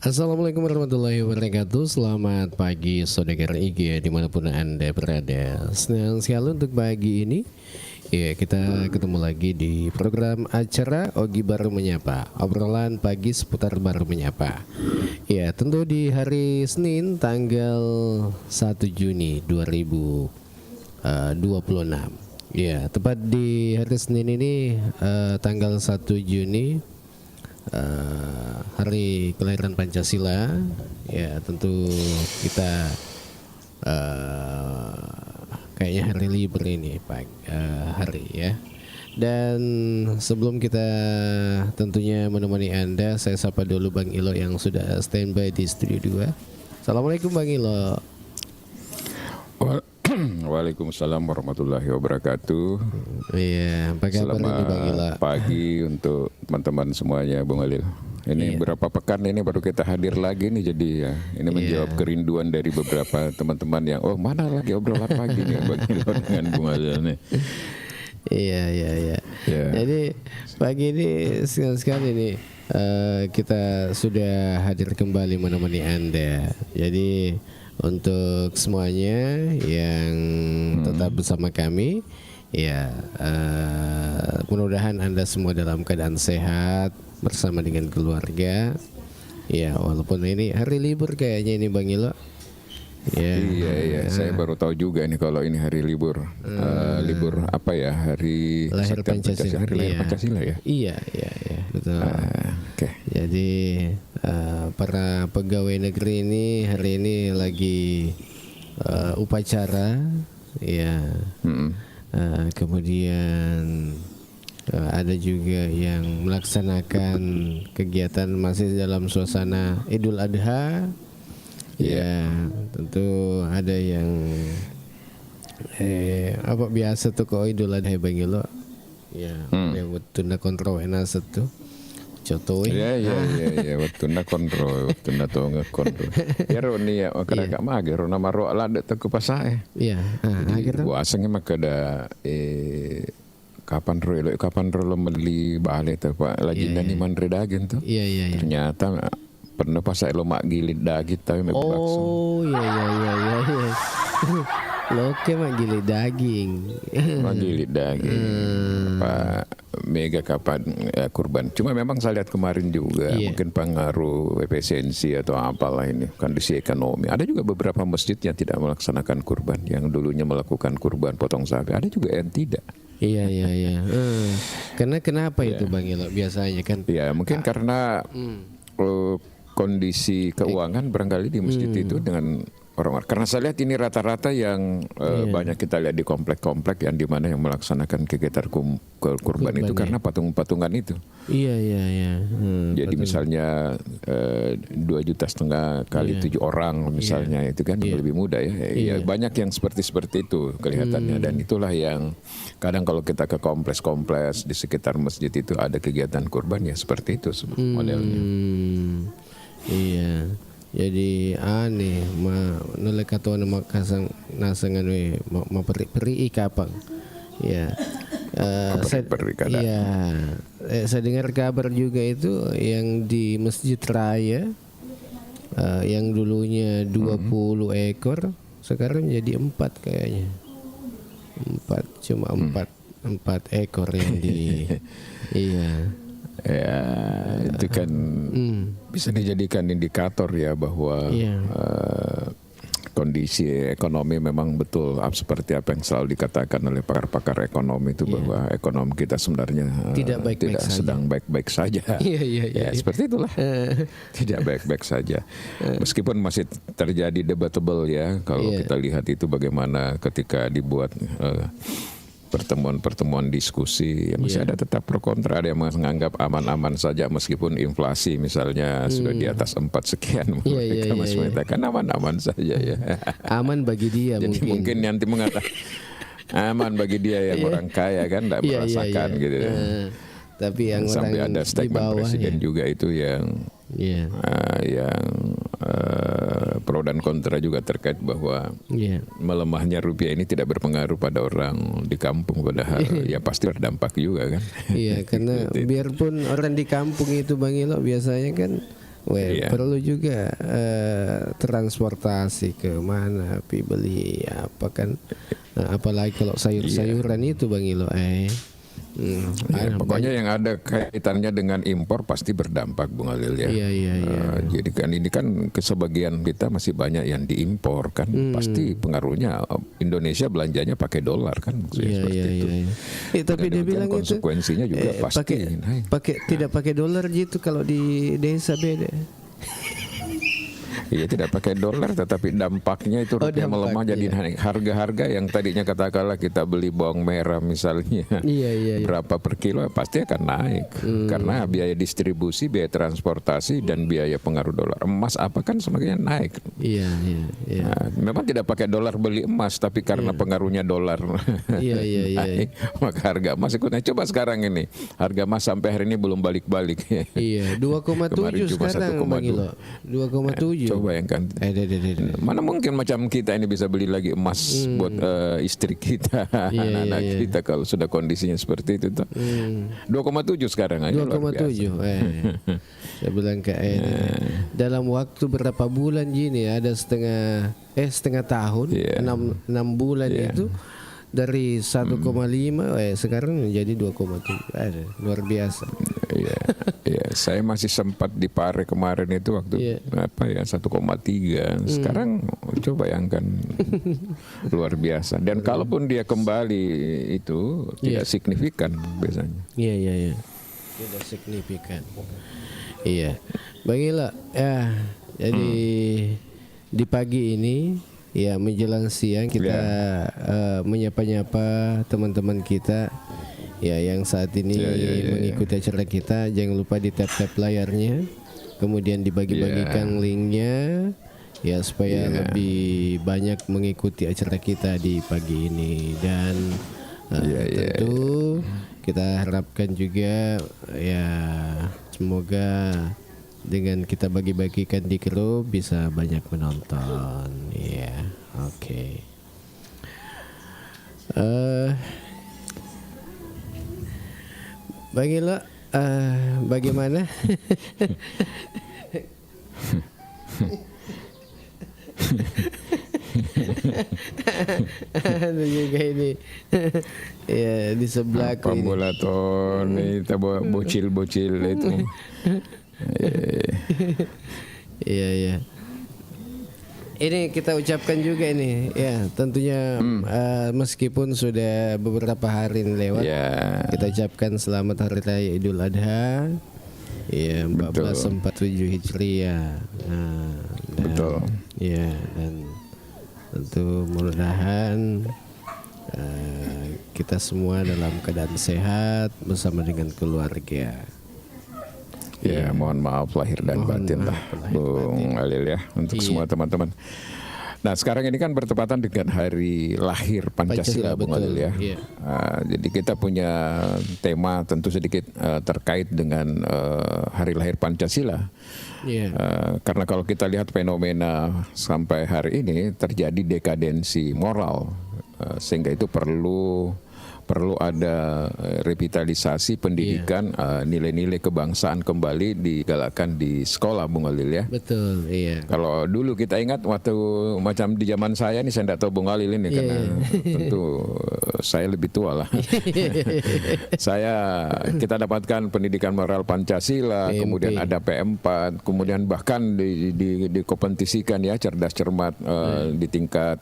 Assalamualaikum warahmatullahi wabarakatuh. Selamat pagi saudagar IG dimanapun Anda berada. Senang sekali untuk pagi ini. Ya, kita ketemu lagi di program acara Ogi Baru Menyapa, obrolan pagi seputar Baru Menyapa. Ya, tentu di hari Senin tanggal 1 Juni 2026. Ya, tepat di hari Senin ini tanggal 1 Juni, hari kelahiran Pancasila. Ya, tentu kita kayaknya hari libur ini hari ya. Dan sebelum kita tentunya menemani Anda, saya sapa dulu Bang Ilo yang sudah standby di studio 2. Assalamualaikum Bang Ilo. Waalaikumsalam warahmatullahi wabarakatuh. Iya, apa kabar ini Bang Ilo? Pagi untuk teman-teman semuanya, Bung Alil. Ini berapa pekan ini baru kita hadir lagi nih, jadi ya ini menjawab kerinduan dari beberapa teman-teman yang mana lagi obrolan pagi nih Bang Ilo dengan Bung Alil nih. Iya. Jadi pagi ini sekali nih kita sudah hadir kembali menemani Anda. Jadi untuk semuanya yang tetap bersama kami, ya mudah-mudahan Anda semua dalam keadaan sehat bersama dengan keluarga. Ya, walaupun ini hari libur kayaknya ini Bang Ilo. Ya. Iya, saya baru tahu juga nih kalau ini hari libur. Libur apa ya? Hari lahir Pancasila. Hari lahir Pancasila ya. Iya, betul. Oke. Jadi para pegawai negeri ini hari ini lagi upacara, ya. Kemudian ada juga yang melaksanakan kegiatan masih dalam suasana Idul Adha. Ya, tentu ada yang apa biasa tuh kok Idul Adha Bang Ilo. Ya, yang tunda kontrol enas tuh. Contoh Iya, waktu na kontrol, waktu na to ngekontrol. Ya Roni ya, makanya kak mage, Rona maro alada tuh ke pasae. Iya, akhirnya gua asangnya makada kapan relo beli balik tuh Pak lagi nani mandre daging tuh. Iya. Ternyata pernah pas saya lo mak gilid daging tapi Oh iya. Loke mak gilid daging. Mak gilid daging. Pak mega kapan kurban. Cuma memang saya lihat kemarin juga mungkin pengaruh efisiensi atau apalah ini kondisi ekonomi. Ada juga beberapa masjid yang tidak melaksanakan kurban, yang dulunya melakukan kurban potong sapi. Ada juga yang tidak. Iya. Karena kenapa itu Bang Ilo biasanya kan? Ya mungkin karena kondisi keuangan barangkali di masjid itu dengan orang-orang. Karena saya lihat ini rata-rata yang banyak kita lihat di komplek-komplek yang dimana yang melaksanakan kegiatan kurban itu karena patung-patungan itu. Iya. Jadi misalnya 2,5 juta kali 7 orang misalnya itu kan lebih mudah ya. Ya banyak yang seperti itu kelihatannya, dan itulah yang kadang kalau kita ke kompleks-kompleks di sekitar masjid itu ada kegiatan kurban ya seperti itu modelnya. Iya. Jadi aneh nolak atau nama kasang nasangan ma peri kapang. Ya. Saya dengar kabar juga itu yang di Masjid Raya yang dulunya 20 ekor sekarang jadi 4 kayaknya. 4 ekor yang di iya. Ya itu kan bisa dijadikan indikator ya bahwa kondisi ekonomi memang betul seperti apa yang selalu dikatakan oleh pakar-pakar ekonomi itu bahwa ekonomi kita sebenarnya tidak sedang baik-baik saja. Iya. Seperti itulah. Tidak baik-baik saja. Meskipun masih terjadi debatable ya kalau kita lihat itu bagaimana ketika dibuat pertemuan diskusi ya masih ada tetap pro kontra. Ada yang menganggap aman-aman saja meskipun inflasi misalnya sudah di atas 4 sekian. Mereka masih mengatakan aman-aman saja ya. Aman bagi dia. Jadi mungkin nanti mengatakan aman bagi dia yang orang kaya kan tidak merasakan gitu. Tapi yang sampai orang ada statement presiden juga itu yang pro dan kontra juga terkait bahwa melemahnya rupiah ini tidak berpengaruh pada orang di kampung, padahal ya pasti berdampak juga kan. Iya, karena biarpun orang di kampung itu Bang Ilo biasanya kan Perlu juga transportasi ke mana, beli apa kan. Nah, apalagi kalau sayur-sayuran itu Bang Ilo. Pokoknya yang ada kaitannya dengan impor pasti berdampak Bung Alil ya. Jadi kan ini kan sebagian kita masih banyak yang diimpor kan, pasti pengaruhnya Indonesia belanjanya pakai dolar kan, seperti itu. Tapi dia bilang konsekuensinya juga pasti tidak pakai dolar gitu kalau di desa beda. Iya, tidak pakai dolar, tetapi dampaknya itu rupiah melemah jadi naik. Harga-harga yang tadinya katakanlah kita beli bawang merah misalnya berapa per kilo, pasti akan naik karena biaya distribusi, biaya transportasi dan biaya pengaruh dolar. Emas apa kan semakin naik. Nah, memang tidak pakai dolar beli emas, tapi karena pengaruhnya dolar naik, maka harga emas ikut naik. Coba sekarang ini harga emas sampai hari ini belum balik-balik. 2,7 sekarang Bang Ilo. 2,7. Bayangkan, mana mungkin macam kita ini bisa beli lagi emas buat istri kita, anak-anak kita kalau sudah kondisinya seperti itu. 2,7 sekarang aja. 2,7. Saya bilang dalam waktu berapa bulan gini ada setengah tahun, 6 bulan itu dari 1,5 sekarang menjadi 2,7. Luar biasa. Saya masih sempat di Pare kemarin itu waktu 1,3. Sekarang coba bayangkan luar biasa. Dan kalaupun dia kembali itu tidak signifikan biasanya. Tidak signifikan. Bang Ila, jadi di pagi ini menjelang siang kita menyapa-nyapa teman-teman kita yang saat ini mengikuti acara kita. Jangan lupa di tap-tap layarnya, kemudian dibagi-bagikan linknya supaya lebih banyak mengikuti acara kita di pagi ini. Dan tentu kita harapkan juga semoga dengan kita bagi-bagikan di grup bisa banyak menonton. Bang Ilo, bagaimana? Ada juga ini di sebelah pambulaton itu bocil-bocil itu. Ini kita ucapkan juga ini tentunya meskipun sudah beberapa hari lewat, kita ucapkan selamat Hari Raya Idul Adha 1447 Hijriah. Dan tentu mudah-mudahan kita semua dalam keadaan sehat bersama dengan keluarga. Mohon maaf lahir dan batin lah Bung Alil ya untuk semua teman-teman. Nah sekarang ini kan bertepatan dengan hari lahir Pancasila Bung Alil ya. Jadi kita punya tema tentu sedikit terkait dengan hari lahir Pancasila. Karena kalau kita lihat fenomena sampai hari ini terjadi dekadensi moral, sehingga itu perlu ada revitalisasi pendidikan, nilai-nilai kebangsaan kembali digalakkan di sekolah Bung Alil ya. Betul, Kalau dulu kita ingat waktu macam di zaman saya ini, saya tidak tahu Bung Alil ini karena tentu saya lebih tua lah. Kita dapatkan pendidikan moral Pancasila, kemudian ada P4, kemudian bahkan dikompetisikan cerdas cermat di tingkat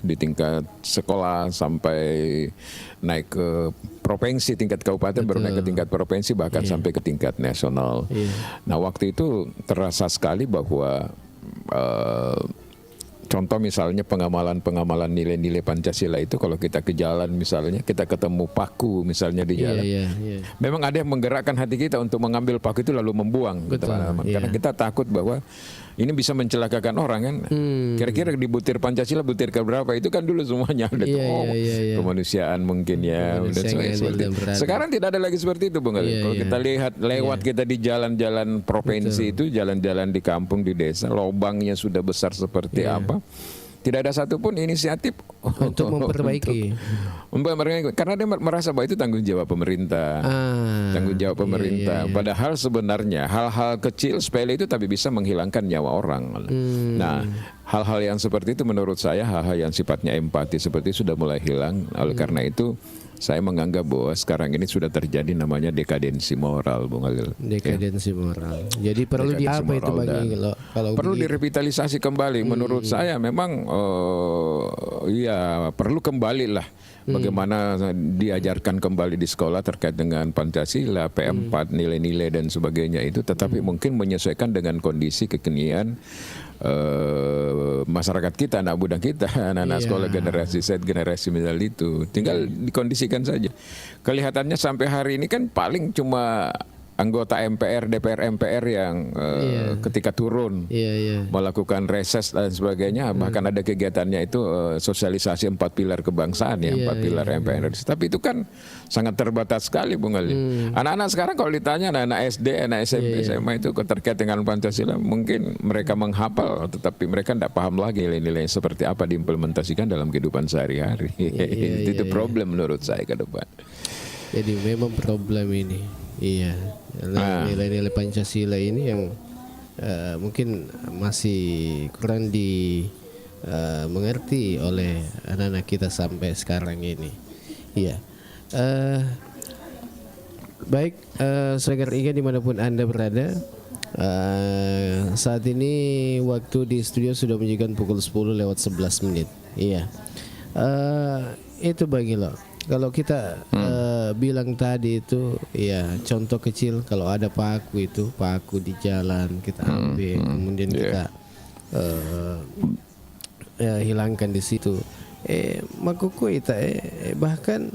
di tingkat sekolah sampai naik ke provinsi, tingkat kabupaten, baru naik ke tingkat provinsi, bahkan sampai ke tingkat nasional. Nah waktu itu terasa sekali bahwa contoh misalnya pengamalan nilai-nilai Pancasila itu, kalau kita ke jalan misalnya, kita ketemu paku misalnya di jalan, memang ada yang menggerakkan hati kita untuk mengambil paku itu lalu membuang. Karena kita takut bahwa ini bisa mencelakakan orang kan. Kira-kira di butir Pancasila butir keberapa itu kan dulu semuanya ada kemanusiaan mungkin Sekarang tidak ada lagi seperti itu Bung Ali. Kalau kita lihat lewat kita di jalan-jalan provinsi itu, jalan-jalan di kampung, di desa, lobangnya sudah besar seperti apa. tidak ada satupun inisiatif untuk memperbaiki. Karena dia merasa bahwa itu tanggung jawab pemerintah. Tanggung jawab pemerintah. Padahal sebenarnya hal-hal kecil sepele itu tapi bisa menghilangkan nyawa orang. Nah, hal-hal yang seperti itu menurut saya hal-hal yang sifatnya empati seperti itu sudah mulai hilang. Oleh karena itu saya menganggap bahwa sekarang ini sudah terjadi namanya dekadensi moral, Bung Alil. Dekadensi moral. Jadi perlu diapa itu bagi kalau perlu direvitalisasi kembali. Menurut saya memang ya perlu kembali lah. Bagaimana diajarkan kembali di sekolah terkait dengan Pancasila, P4, nilai-nilai dan sebagainya itu. Tetapi mungkin menyesuaikan dengan kondisi kekinian masyarakat kita, anak muda kita, anak-anak sekolah generasi Z, generasi milenial itu tinggal dikondisikan saja. Kelihatannya sampai hari ini kan paling cuma anggota MPR, DPR, MPR yang ketika turun melakukan reses dan sebagainya, bahkan ada kegiatannya itu sosialisasi 4 pilar kebangsaan ya, 4 pilar MPR. Tapi itu kan sangat terbatas sekali, Bung Ali. Anak-anak sekarang kalau ditanya anak-anak SD, anak SMP, SMA itu terkait dengan Pancasila, mungkin mereka menghafal, tetapi mereka tidak paham lagi nilai-nilai seperti apa diimplementasikan dalam kehidupan sehari-hari. Itu problem menurut saya ke depan. Jadi memang problem ini. Iya, nilai-nilai Pancasila ini yang mungkin masih kurang mengerti oleh anak-anak kita sampai sekarang ini. Iya. Baik, Saudara Iga dimanapun Anda berada, saat ini waktu di studio sudah menunjukkan pukul 10:11 menit. Iya. Itu bagi lo. Kalau kita bilang tadi itu ya contoh kecil, kalau ada paku di jalan kita ambil, kemudian kita hilangkan di situ. Makuku itu bahkan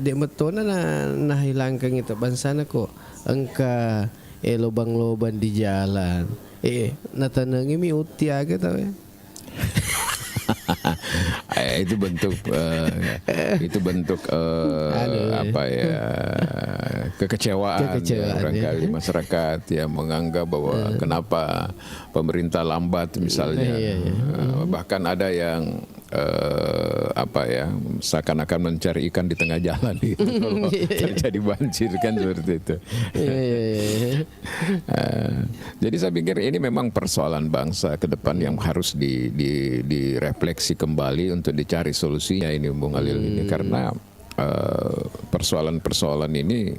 dek metona nah hilangkan itu bansana kok engka lubang-lubang di jalan. Natanangi mi uti aga tau ya. Itu bentuk apa ya, kekecewaan barangkali masyarakat yang menganggap bahwa kenapa pemerintah lambat misalnya. Bahkan ada yang apa ya, seakan-akan mencari ikan di tengah jalan itu kalau terjadi banjir kan seperti itu. Jadi saya pikir ini memang persoalan bangsa ke depan yang harus direfleksi kembali untuk dicari solusinya ini, Bung Alil, ini karena persoalan-persoalan ini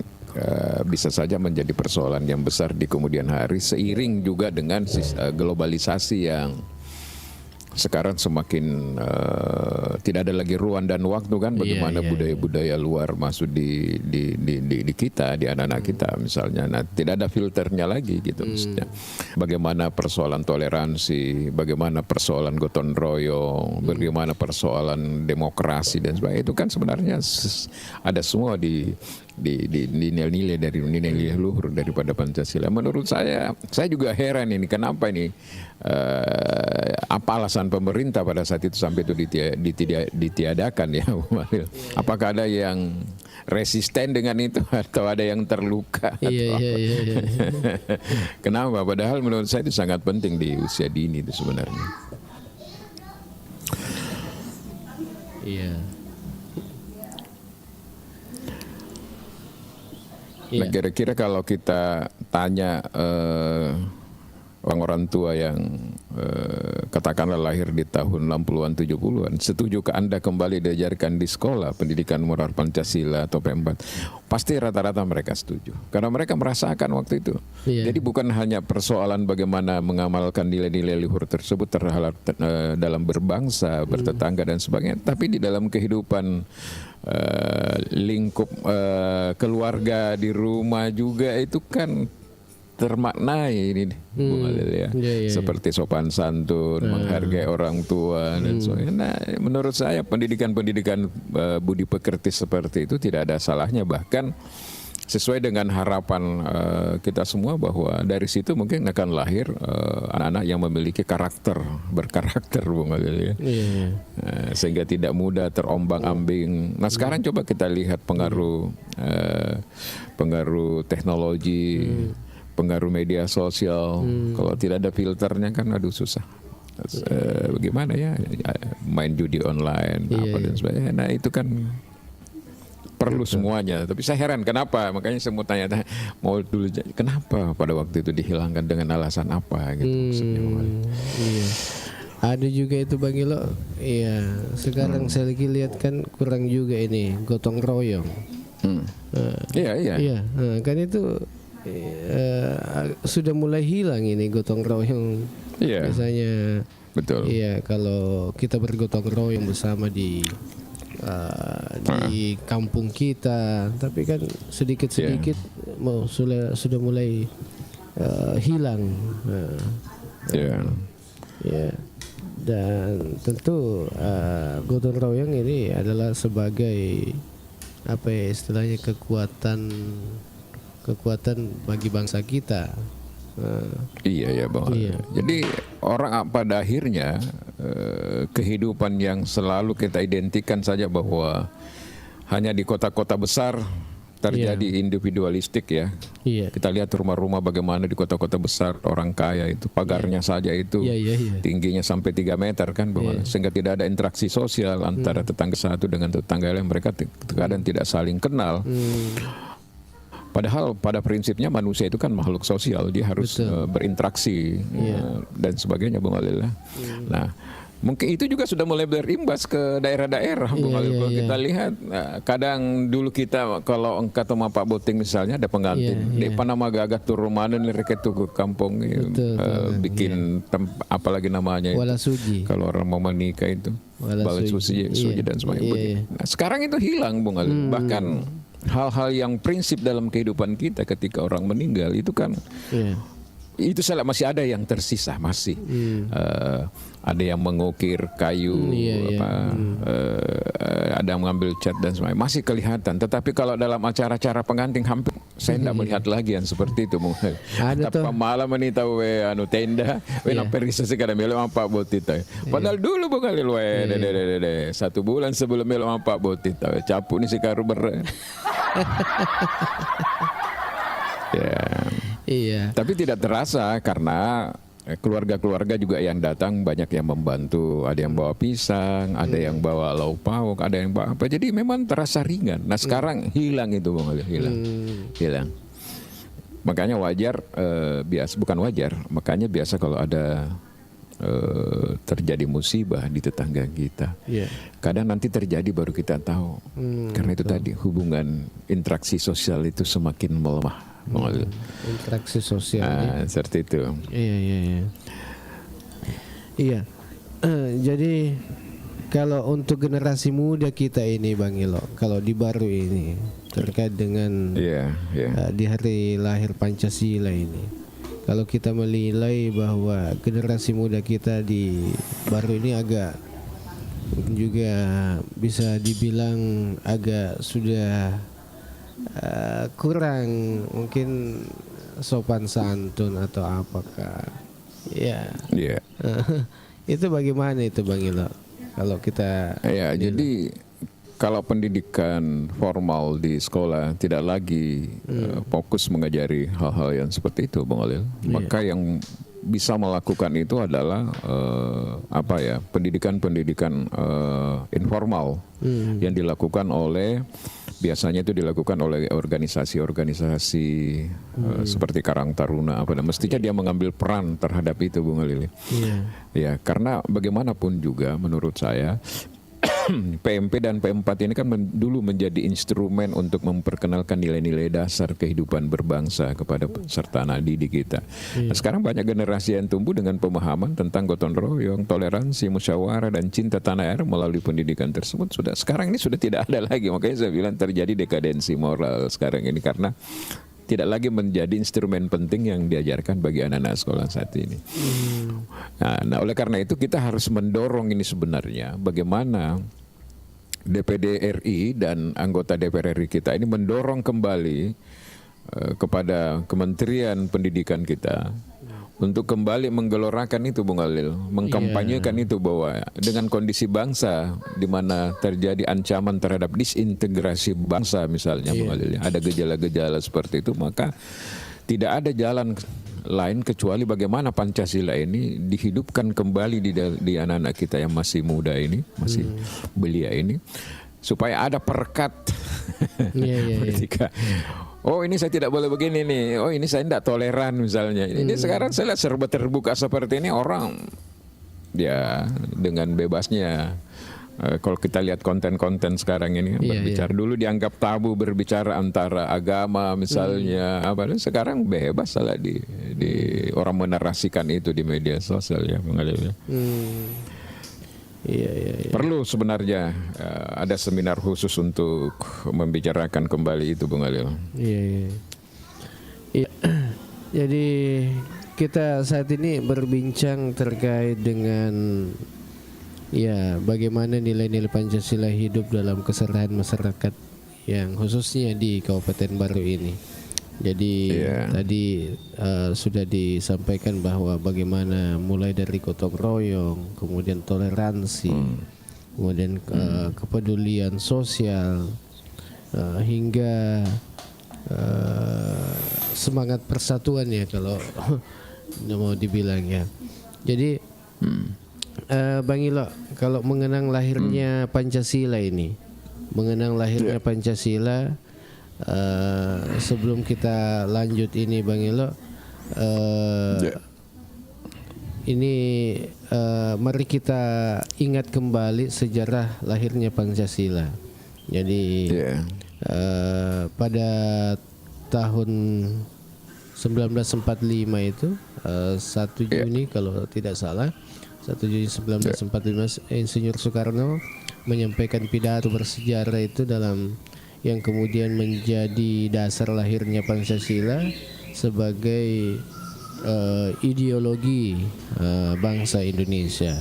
bisa saja menjadi persoalan yang besar di kemudian hari seiring juga dengan globalisasi yang sekarang semakin tidak ada lagi ruang dan waktu kan, bagaimana budaya-budaya luar masuk di kita, di anak-anak kita misalnya. Nah, tidak ada filternya lagi gitu maksudnya. Bagaimana persoalan toleransi, bagaimana persoalan gotong royong, bagaimana persoalan demokrasi dan sebagainya, itu kan sebenarnya ada semua di nilai-nilai dari nilai-nilai luhur daripada Pancasila. Menurut saya juga heran ini kenapa ini apa alasan pemerintah pada saat itu sampai itu ditiadakan ya, apakah ada yang resisten dengan itu atau ada yang terluka? Kenapa? Padahal menurut saya itu sangat penting di usia dini itu sebenarnya. Iya. Nah, kira-kira kalau kita tanya orang tua yang katakanlah lahir di tahun 60-an 70-an, setujukah Anda kembali diajarkan di sekolah pendidikan moral Pancasila atau P4? Pasti rata-rata mereka setuju karena mereka merasakan waktu itu. Jadi bukan hanya persoalan bagaimana mengamalkan nilai-nilai luhur tersebut terhadap dalam berbangsa, bertetangga dan sebagainya, tapi di dalam kehidupan lingkup keluarga di rumah juga itu kan termaknai ini, Bung Alil ya. Seperti sopan santun, menghargai orang tua dan sebagainya. Nah, menurut saya pendidikan budi pekerti seperti itu tidak ada salahnya, bahkan sesuai dengan harapan kita semua bahwa dari situ mungkin akan lahir anak-anak yang memiliki berkarakter, Bung Alil ya. Sehingga tidak mudah terombang-ambing. Nah, sekarang coba kita lihat pengaruh teknologi, pengaruh media sosial. Kalau tidak ada filternya kan aduh susah. bagaimana ya, main judi online apa dan sebagainya. Nah itu kan perlu semuanya. Tapi saya heran kenapa, makanya saya mau tanya, mau dulu kenapa pada waktu itu dihilangkan dengan alasan apa gitu maksudnya. Iya. Ada juga itu Bang Ilo. Iya, sekarang saya lagi lihat kan kurang juga ini gotong royong. Iya, kan itu sudah mulai hilang ini gotong royong. Biasanya betul. Iya, kalau kita bergotong royong bersama di kampung kita, tapi kan sedikit-sedikit sudah mulai hilang. Dan tentu gotong royong ini adalah sebagai apa ya istilahnya kekuatan bagi bangsa kita. Iya Bang. Iya. Jadi orang pada akhirnya kehidupan yang selalu kita identikan saja bahwa hanya di kota-kota besar terjadi individualistik ya. Kita lihat rumah-rumah bagaimana di kota-kota besar orang kaya itu pagarnya saja itu tingginya sampai 3 meter kan, sehingga tidak ada interaksi sosial antara tetangga satu dengan tetangga lain, mereka kadang tidak saling kenal. Padahal pada prinsipnya manusia itu kan makhluk sosial, dia harus berinteraksi dan sebagainya, Bung Alil. Nah, mungkin itu juga sudah mulai berimbas ke daerah-daerah, Bung Alil. Kalau kita lihat, kadang dulu kita kalau ketemu Pak Boting misalnya ada pengantin, di Panama Gagat tuh rumah mereka tuh ke kampung bikin apalagi namanya Walasuji. Kalau orang mau menikah itu Walasuji dan sebagainya. Nah, sekarang itu hilang, Bung Alil. Bahkan hal-hal yang prinsip dalam kehidupan kita ketika orang meninggal itu kan itu masih ada yang tersisa masih ada yang mengukir kayu ada yang mengambil cat dan sebagainya masih kelihatan, tetapi kalau dalam acara-acara pengantin hampir saya tidak melihat lagi yang seperti itu. Tapi malam ini tahu tenda perisa sekarang melo Pak Botita. Padahal dulu bukan lelo 1 bulan sebelum melo Pak Botita capu ni sekaru Tapi tidak terasa karena keluarga-keluarga juga yang datang banyak yang membantu, ada yang bawa pisang, ada yang bawa lauk pauk, ada yang bawa apa. Jadi memang terasa ringan. Nah sekarang hilang itu, Bang, hilang. Makanya wajar, bukan wajar. Makanya biasa kalau ada terjadi musibah di tetangga kita, kadang nanti terjadi baru kita tahu. Karena itu tadi hubungan interaksi sosial itu semakin melemah. Interaksi sosial seperti itu. Iya. Jadi kalau untuk generasi muda kita ini Bang Ilo, kalau di Baru ini terkait dengan di hari lahir Pancasila ini, kalau kita menilai bahwa generasi muda kita di Baru ini agak juga bisa dibilang agak sudah kurang mungkin sopan santun atau apakah itu bagaimana itu Bang Ilo kalau kita jadi kalau pendidikan formal di sekolah tidak lagi fokus mengajari hal-hal yang seperti itu, Bang Alil, maka yang bisa melakukan itu adalah pendidikan informal yang dilakukan oleh biasanya itu dilakukan oleh organisasi-organisasi seperti Karang Taruna mestinya dia mengambil peran terhadap itu, Bung Alil. Karena bagaimanapun juga menurut saya PMP dan P4 ini kan dulu menjadi instrumen untuk memperkenalkan nilai-nilai dasar kehidupan berbangsa kepada peserta anak didik kita. Nah, sekarang banyak generasi yang tumbuh dengan pemahaman tentang gotong royong, toleransi, musyawarah dan cinta tanah air melalui pendidikan tersebut. Sekarang ini sudah tidak ada lagi. Makanya saya bilang terjadi dekadensi moral sekarang ini karena tidak lagi menjadi instrumen penting yang diajarkan bagi anak-anak sekolah saat ini. Nah, oleh karena itu kita harus mendorong ini sebenarnya bagaimana DPD RI dan anggota DPR RI kita ini mendorong kembali kepada Kementerian Pendidikan kita untuk kembali menggelorakan itu, Bung Alil, mengkampanyekan itu bahwa dengan kondisi bangsa di mana terjadi ancaman terhadap disintegrasi bangsa misalnya, Bung Alil, ada gejala-gejala seperti itu, maka tidak ada jalan lain kecuali bagaimana Pancasila ini dihidupkan kembali di anak-anak kita yang masih muda ini, masih belia ini, supaya ada perekat. Ketika oh ini saya tidak boleh begini nih, oh ini saya tidak toleran misalnya. Ini sekarang saya lihat serba terbuka seperti ini, orang ya dengan bebasnya. Kalau kita lihat konten-konten sekarang ini berbicara dulu dianggap tabu berbicara antara agama misalnya apa, sekarang bebas salah di orang menarasikan itu di media sosial ya Bung Alil. Iya. Perlu sebenarnya ada seminar khusus untuk membicarakan kembali itu Bung Alil. Iya. Jadi kita saat ini berbincang terkait dengan bagaimana nilai-nilai Pancasila hidup dalam keserahan masyarakat yang khususnya di Kabupaten Baru ini. Jadi tadi sudah disampaikan bahwa bagaimana mulai dari gotong royong, kemudian toleransi, kemudian kepedulian sosial, hingga semangat persatuan ya kalau mau dibilang ya. Jadi Bang Ilo, kalau mengenang lahirnya Pancasila ini, Pancasila, sebelum kita lanjut ini Bang Ilo, ini mari kita ingat kembali sejarah lahirnya Pancasila. Jadi pada tahun 1945 itu 1 Juni kalau tidak salah, 1 Juni 1945 Insinyur Soekarno menyampaikan pidato bersejarah itu dalam yang kemudian menjadi dasar lahirnya Pancasila sebagai ideologi bangsa Indonesia,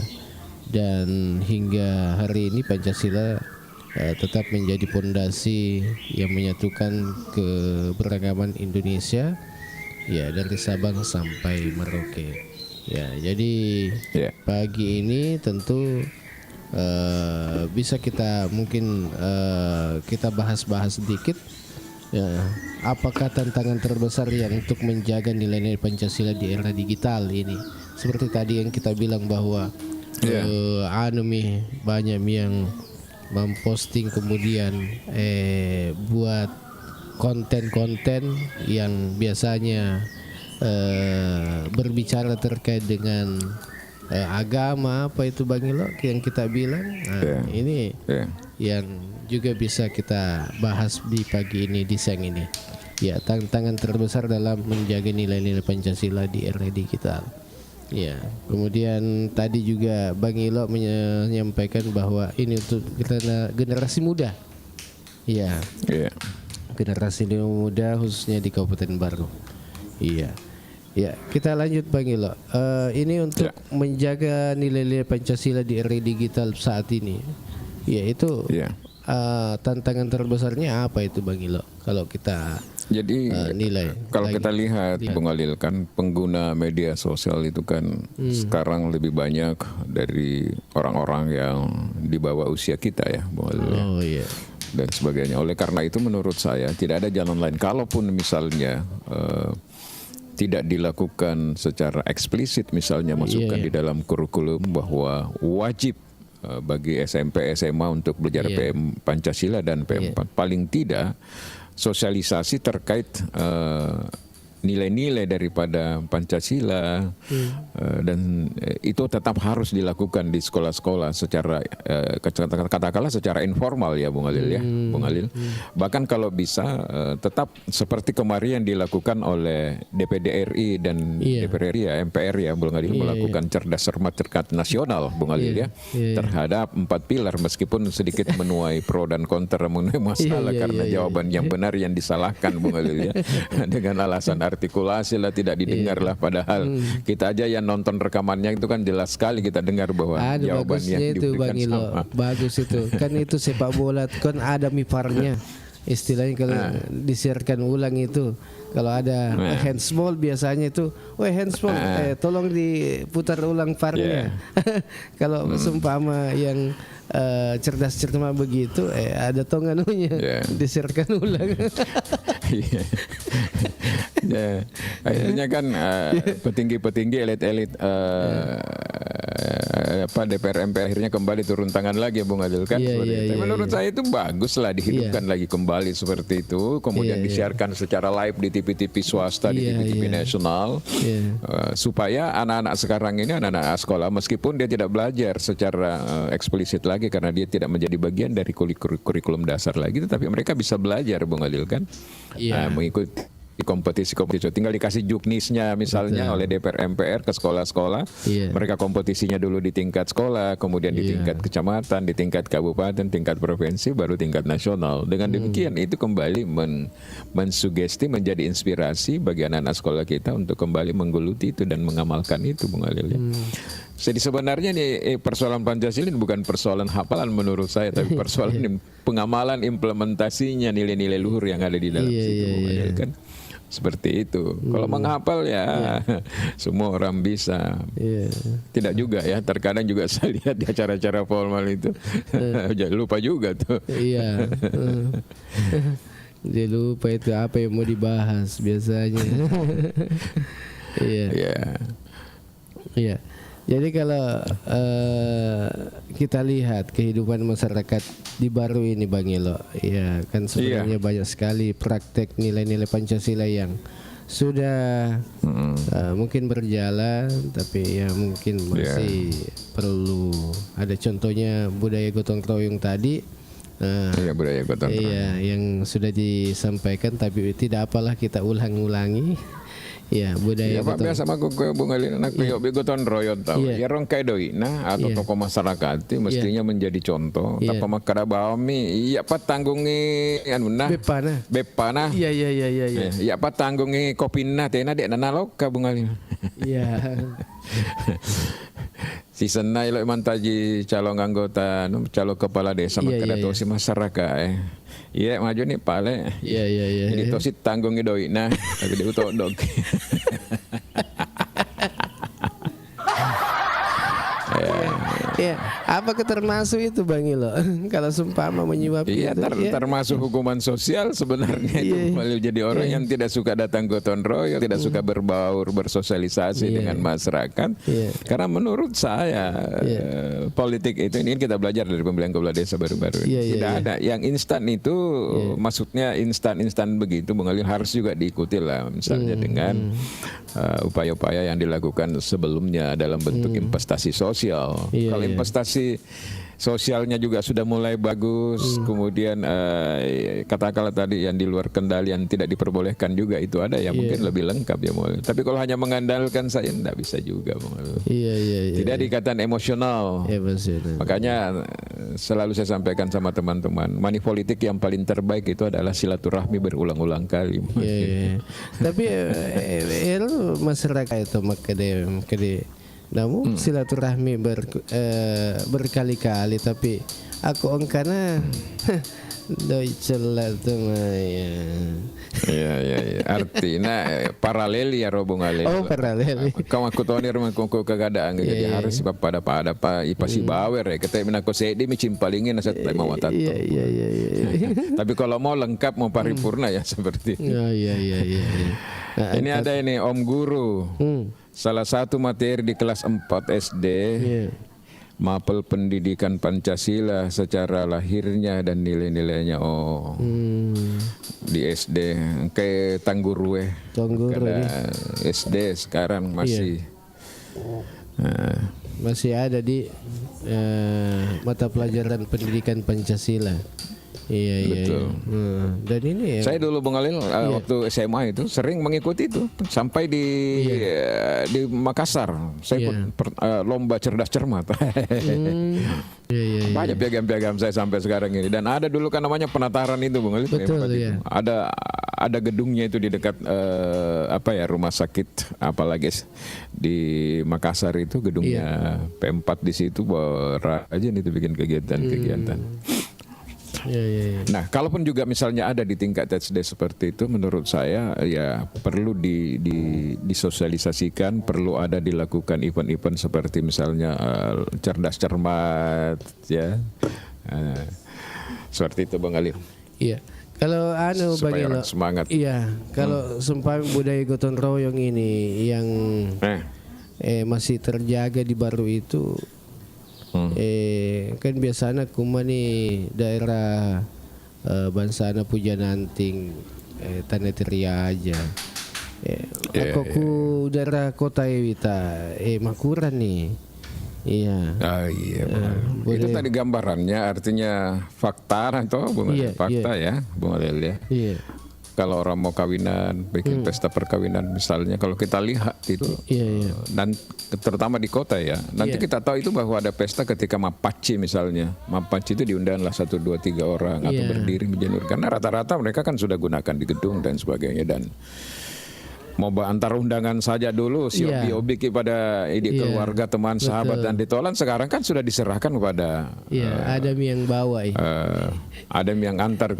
dan hingga hari ini Pancasila tetap menjadi pondasi yang menyatukan keberagaman Indonesia dari Sabang sampai Merauke. Jadi pagi ini tentu bisa kita mungkin kita bahas-bahas sedikit apakah tantangan terbesar yang untuk menjaga nilai-nilai Pancasila di era digital ini. Seperti tadi yang kita bilang bahwa banyak yang memposting kemudian buat konten-konten yang biasanya berbicara terkait dengan agama, apa itu Bang Ilo yang kita bilang. Ini yang juga bisa kita bahas di pagi ini, di siang ini. Tantangan terbesar dalam menjaga nilai-nilai Pancasila di era digital. Kemudian tadi juga Bang Ilo menyampaikan bahwa ini untuk generasi muda. Generasi muda khususnya di Kabupaten Baru. Kita lanjut Bang Ilo. Ini untuk menjaga nilai-nilai Pancasila di era digital saat ini. Itu tantangan terbesarnya apa itu Bang Ilo? Kalau kita nilai. Kalau kita lihat Bung Alil, kan pengguna media sosial itu kan sekarang lebih banyak dari orang-orang yang di bawah usia kita ya Bung Alil. Dan sebagainya. Oleh karena itu menurut saya tidak ada jalan lain. Kalaupun misalnya tidak dilakukan secara eksplisit, misalnya masukkan di dalam kurikulum bahwa wajib bagi SMP, SMA untuk belajar PM Pancasila dan PM4, paling tidak sosialisasi terkait nilai-nilai daripada Pancasila dan itu tetap harus dilakukan di sekolah-sekolah secara katakanlah secara informal ya Bung Alil ya Bung Alil. Bahkan kalau bisa tetap seperti kemarin yang dilakukan oleh DPD RI dan DPR RI ya MPR ya Bung Alil melakukan cerdas cermat nasional Bung Alil terhadap 4 pilar, meskipun sedikit menuai pro dan kontra mengenai masalah karena jawaban yang benar yang disalahkan Bung Alil ya dengan alasan artikulasi lah tidak didengar lah, padahal kita aja yang nonton rekamannya itu kan jelas sekali kita dengar bahwa jawaban yang diberikan sama. Bagus itu kan, itu sepak bola kan ada mifarnya istilahnya, kalau disiarkan ulang itu kalau ada handsball biasanya itu handsball tolong diputar ulang VAR-nya. Kalau seumpama yang cerdas begitu ada tonganunya disiarkan ulang. Ya, akhirnya kan petinggi-petinggi elit-elit DPR MPR akhirnya kembali turun tangan lagi ya Bung Adil kan. Menurut saya itu bagus lah dihidupkan lagi kembali seperti itu, kemudian disiarkan secara live di TV-TV swasta, di TV-TV nasional, supaya anak-anak sekarang ini, anak-anak sekolah, meskipun dia tidak belajar secara eksplisit lagi karena dia tidak menjadi bagian dari kurikulum dasar lagi, tetapi mereka bisa belajar Bung Adil kan, mengikuti kompetisi-kompetisi, tinggal dikasih juknisnya misalnya oleh DPR MPR ke sekolah-sekolah, mereka kompetisinya dulu di tingkat sekolah, kemudian di tingkat kecamatan, di tingkat kabupaten, tingkat provinsi, baru tingkat nasional. Dengan demikian itu kembali mensugesti, menjadi inspirasi bagi anak-anak sekolah kita untuk kembali menggeluti itu dan mengamalkan itu Bung Alil. Jadi sebenarnya nih persoalan Pancasila ini bukan persoalan hafalan menurut saya, tapi persoalan pengamalan, implementasinya nilai-nilai luhur yang ada di dalam situ Bung Alil kan. Seperti itu. Kalau menghafal ya semua orang bisa. Tidak juga ya. Terkadang juga saya lihat di acara-acara formal itu jangan lupa juga tuh. Dia lupa itu apa yang mau dibahas biasanya. Iya. Jadi kalau kita lihat kehidupan masyarakat di baru ini Bang Elo, ya kan sebenarnya banyak sekali praktek nilai-nilai Pancasila yang sudah mungkin berjalan, tapi ya mungkin masih perlu ada, contohnya budaya gotong royong tadi. Budaya gotong royong. Iya, yang sudah disampaikan, tapi tidak apalah kita ulang-ulangi. Ya, budaya Pak biasa mah Bung Alin anak gotong royong tahu. Ya rong kayak doi atau tokoh masyarakat itu mestinya menjadi contoh. Tanpa makara bami, iya Pak tanggungi anu nah. Bepana. Iya. Iya Pak tanggungi kopina tena dek nanalok ka Bung Alin. Iya. Si senai lo mantaji calon anggota, calon kepala desa makara si masyarakat Iya maju nih pale. Iya. Ini tosi tanggung doi nah, tapi dia utok dog. Ya, apakah termasuk itu Bang Ilo? Kalau seumpama menyuap termasuk hukuman sosial sebenarnya itu jadi orang yang tidak suka datang gotong royong, tidak suka berbaur, bersosialisasi dengan masyarakat. Karena menurut saya politik itu ini kita belajar dari pemilihan kepala desa baru-baru. Tidak ada yang instan itu, maksudnya instan begitu Bung Ali, harus juga diikuti lah misalnya dengan upaya-upaya yang dilakukan sebelumnya dalam bentuk investasi sosial. Kalau investasi sosialnya juga sudah mulai bagus, kemudian katakanlah tadi yang di luar kendali yang tidak diperbolehkan juga itu ada yang mungkin lebih lengkap ya mulai. Tapi kalau hanya mengandalkan saya tidak bisa juga. Tidak dikatakan emosional. Makanya selalu saya sampaikan sama teman-teman, money politik yang paling terbaik itu adalah silaturahmi berulang-ulang kali. Tapi masyarakat itu makanya namun silaturahmi berkali-kali, tapi aku ongkana doi celat ya. Iya. Artinya paralel ya Bung Alil. Oh paralel. Kau aku tahu ni rumah kongko kegadaan jadi harus pada apa ipasi bawer ya. Kita menako sedi micin palingin asat mau tato. Iya. Tapi kalau mau lengkap mau paripurna ya seperti. Iya. Nah, ini ada ini Om Guru. Salah satu materi di kelas 4 SD, mapel pendidikan Pancasila secara lahirnya dan nilai-nilainya. Di SD kayak Tanggurue. SD sekarang masih masih ada di mata pelajaran pendidikan Pancasila. Iya. Betul. Dan ini saya dulu Bung Alil waktu SMA itu sering mengikuti itu sampai di Makassar. Saya lomba cerdas cermat. Banyak piagam-piagam saya sampai sekarang ini. Dan ada dulu kan namanya penataran itu Bung Alil. Betul, iya. Ada gedungnya itu di dekat rumah sakit apalagi di Makassar itu gedungnya P4 di situ rajin itu bikin kegiatan-kegiatan. Nah, kalaupun juga misalnya ada di tingkat SD seperti itu, menurut saya ya perlu disosialisasikan, perlu ada dilakukan event-event seperti misalnya cerdas cermat, ya, seperti itu Bang Ali. Iya, Kalau anu supaya bagi orang lo, semangat. iya, kalau seumpama budaya gotong royong ini yang masih terjaga di Baru itu, kan biasanya kuma nih daerah Bansana Pujananting, Tanah Teria aja. Aku ku daerah kota Ewita, makuran nih. Iya. Iya. Itu tadi gambarannya, artinya fakta atau fakta ya, Bung Alil ya. Iya. Kalau orang mau kawinan, bikin pesta perkawinan misalnya, kalau kita lihat itu, dan terutama di kota ya, nanti kita tahu itu bahwa ada pesta ketika mapaci misalnya, mapaci itu diundanglah 1, 2, 3 orang atau berdiri menjemur, karena rata-rata mereka kan sudah gunakan di gedung dan sebagainya, dan mau antar undangan saja dulu obi kepada keluarga, teman, sahabat dan ditolak, sekarang kan sudah diserahkan kepada Adam yang bawa Adam yang antar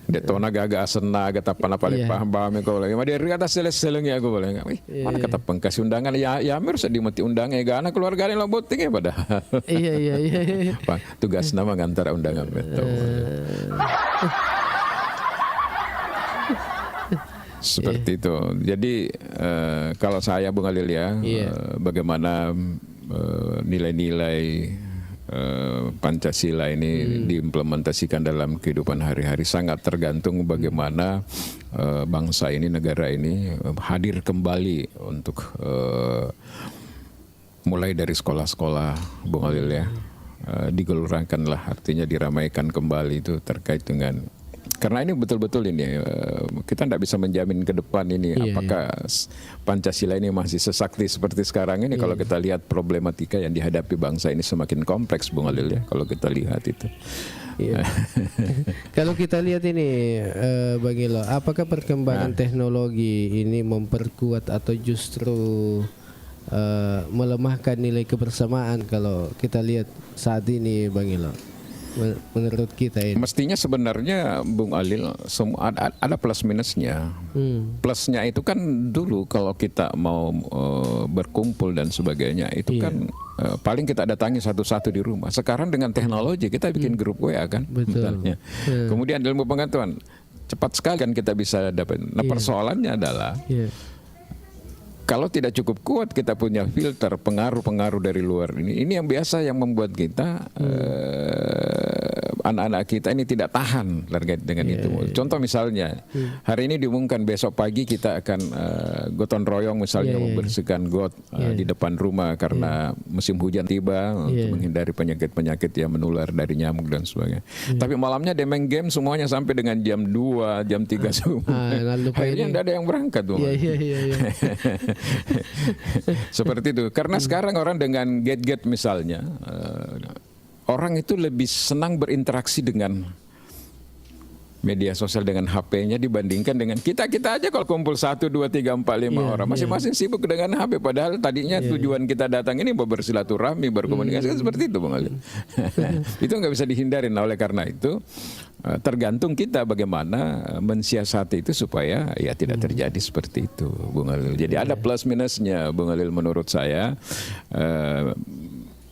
Detona gagak asena agak tapan apa paham kau lagi ma dia kata seleng ya aku boleh mana kata pengkasih undangan ya harus dimati undangnya gana keluarga ini lo boting ya padahal iya tugas nama ngantar undangan betul. Seperti itu. Jadi kalau saya Bung Alil ya, bagaimana nilai-nilai Pancasila ini diimplementasikan dalam kehidupan hari-hari sangat tergantung bagaimana bangsa ini, negara ini hadir kembali untuk mulai dari sekolah-sekolah Bung Alil ya, digelurangkanlah, artinya diramaikan kembali itu terkait dengan. Karena ini betul-betul ini kita tidak bisa menjamin ke depan ini apakah Pancasila ini masih sesakti seperti sekarang ini. Kalau kita lihat problematika yang dihadapi bangsa ini semakin kompleks Bung Alil ya, kalau kita lihat itu. Kalau kita lihat ini Bang Ilo, apakah perkembangan teknologi ini memperkuat atau justru melemahkan nilai kebersamaan kalau kita lihat saat ini Bang Ilo? Menurut kita ini mestinya sebenarnya Bung Alil semua ada plus minusnya. Plusnya itu kan dulu kalau kita mau berkumpul dan sebagainya itu kan paling kita datangi satu-satu di rumah. Sekarang dengan teknologi kita bikin grup WA kan. Misalnya. Kemudian ilmu pengetahuan cepat sekali kan kita bisa dapat. Nah persoalannya adalah kalau tidak cukup kuat kita punya filter pengaruh-pengaruh dari luar ini yang biasa yang membuat kita anak-anak kita ini tidak tahan terkait dengan itu. Contoh misalnya hari ini diumumkan besok pagi kita akan gotong royong misalnya membersihkan got di depan rumah karena musim hujan tiba untuk menghindari penyakit-penyakit yang menular dari nyamuk dan sebagainya. Tapi malamnya demeng game semuanya sampai dengan jam 2, jam 3 semua. Akhirnya tidak ada yang berangkat tuh. Seperti itu. Karena sekarang orang dengan gadget misalnya, orang itu lebih senang berinteraksi dengan media sosial dengan HP-nya dibandingkan dengan kita aja kalau kumpul 1, 2, 3, 4, 5 orang masing-masing sibuk dengan HP, padahal tadinya tujuan kita datang ini bersilaturahmi, berkomunikasi kan seperti itu Bang Alil. Itu nggak bisa dihindari. Nah, oleh karena itu tergantung kita bagaimana mensiasati itu supaya ya tidak terjadi seperti itu Bung Alil. Jadi ada plus minusnya Bung Alil menurut saya.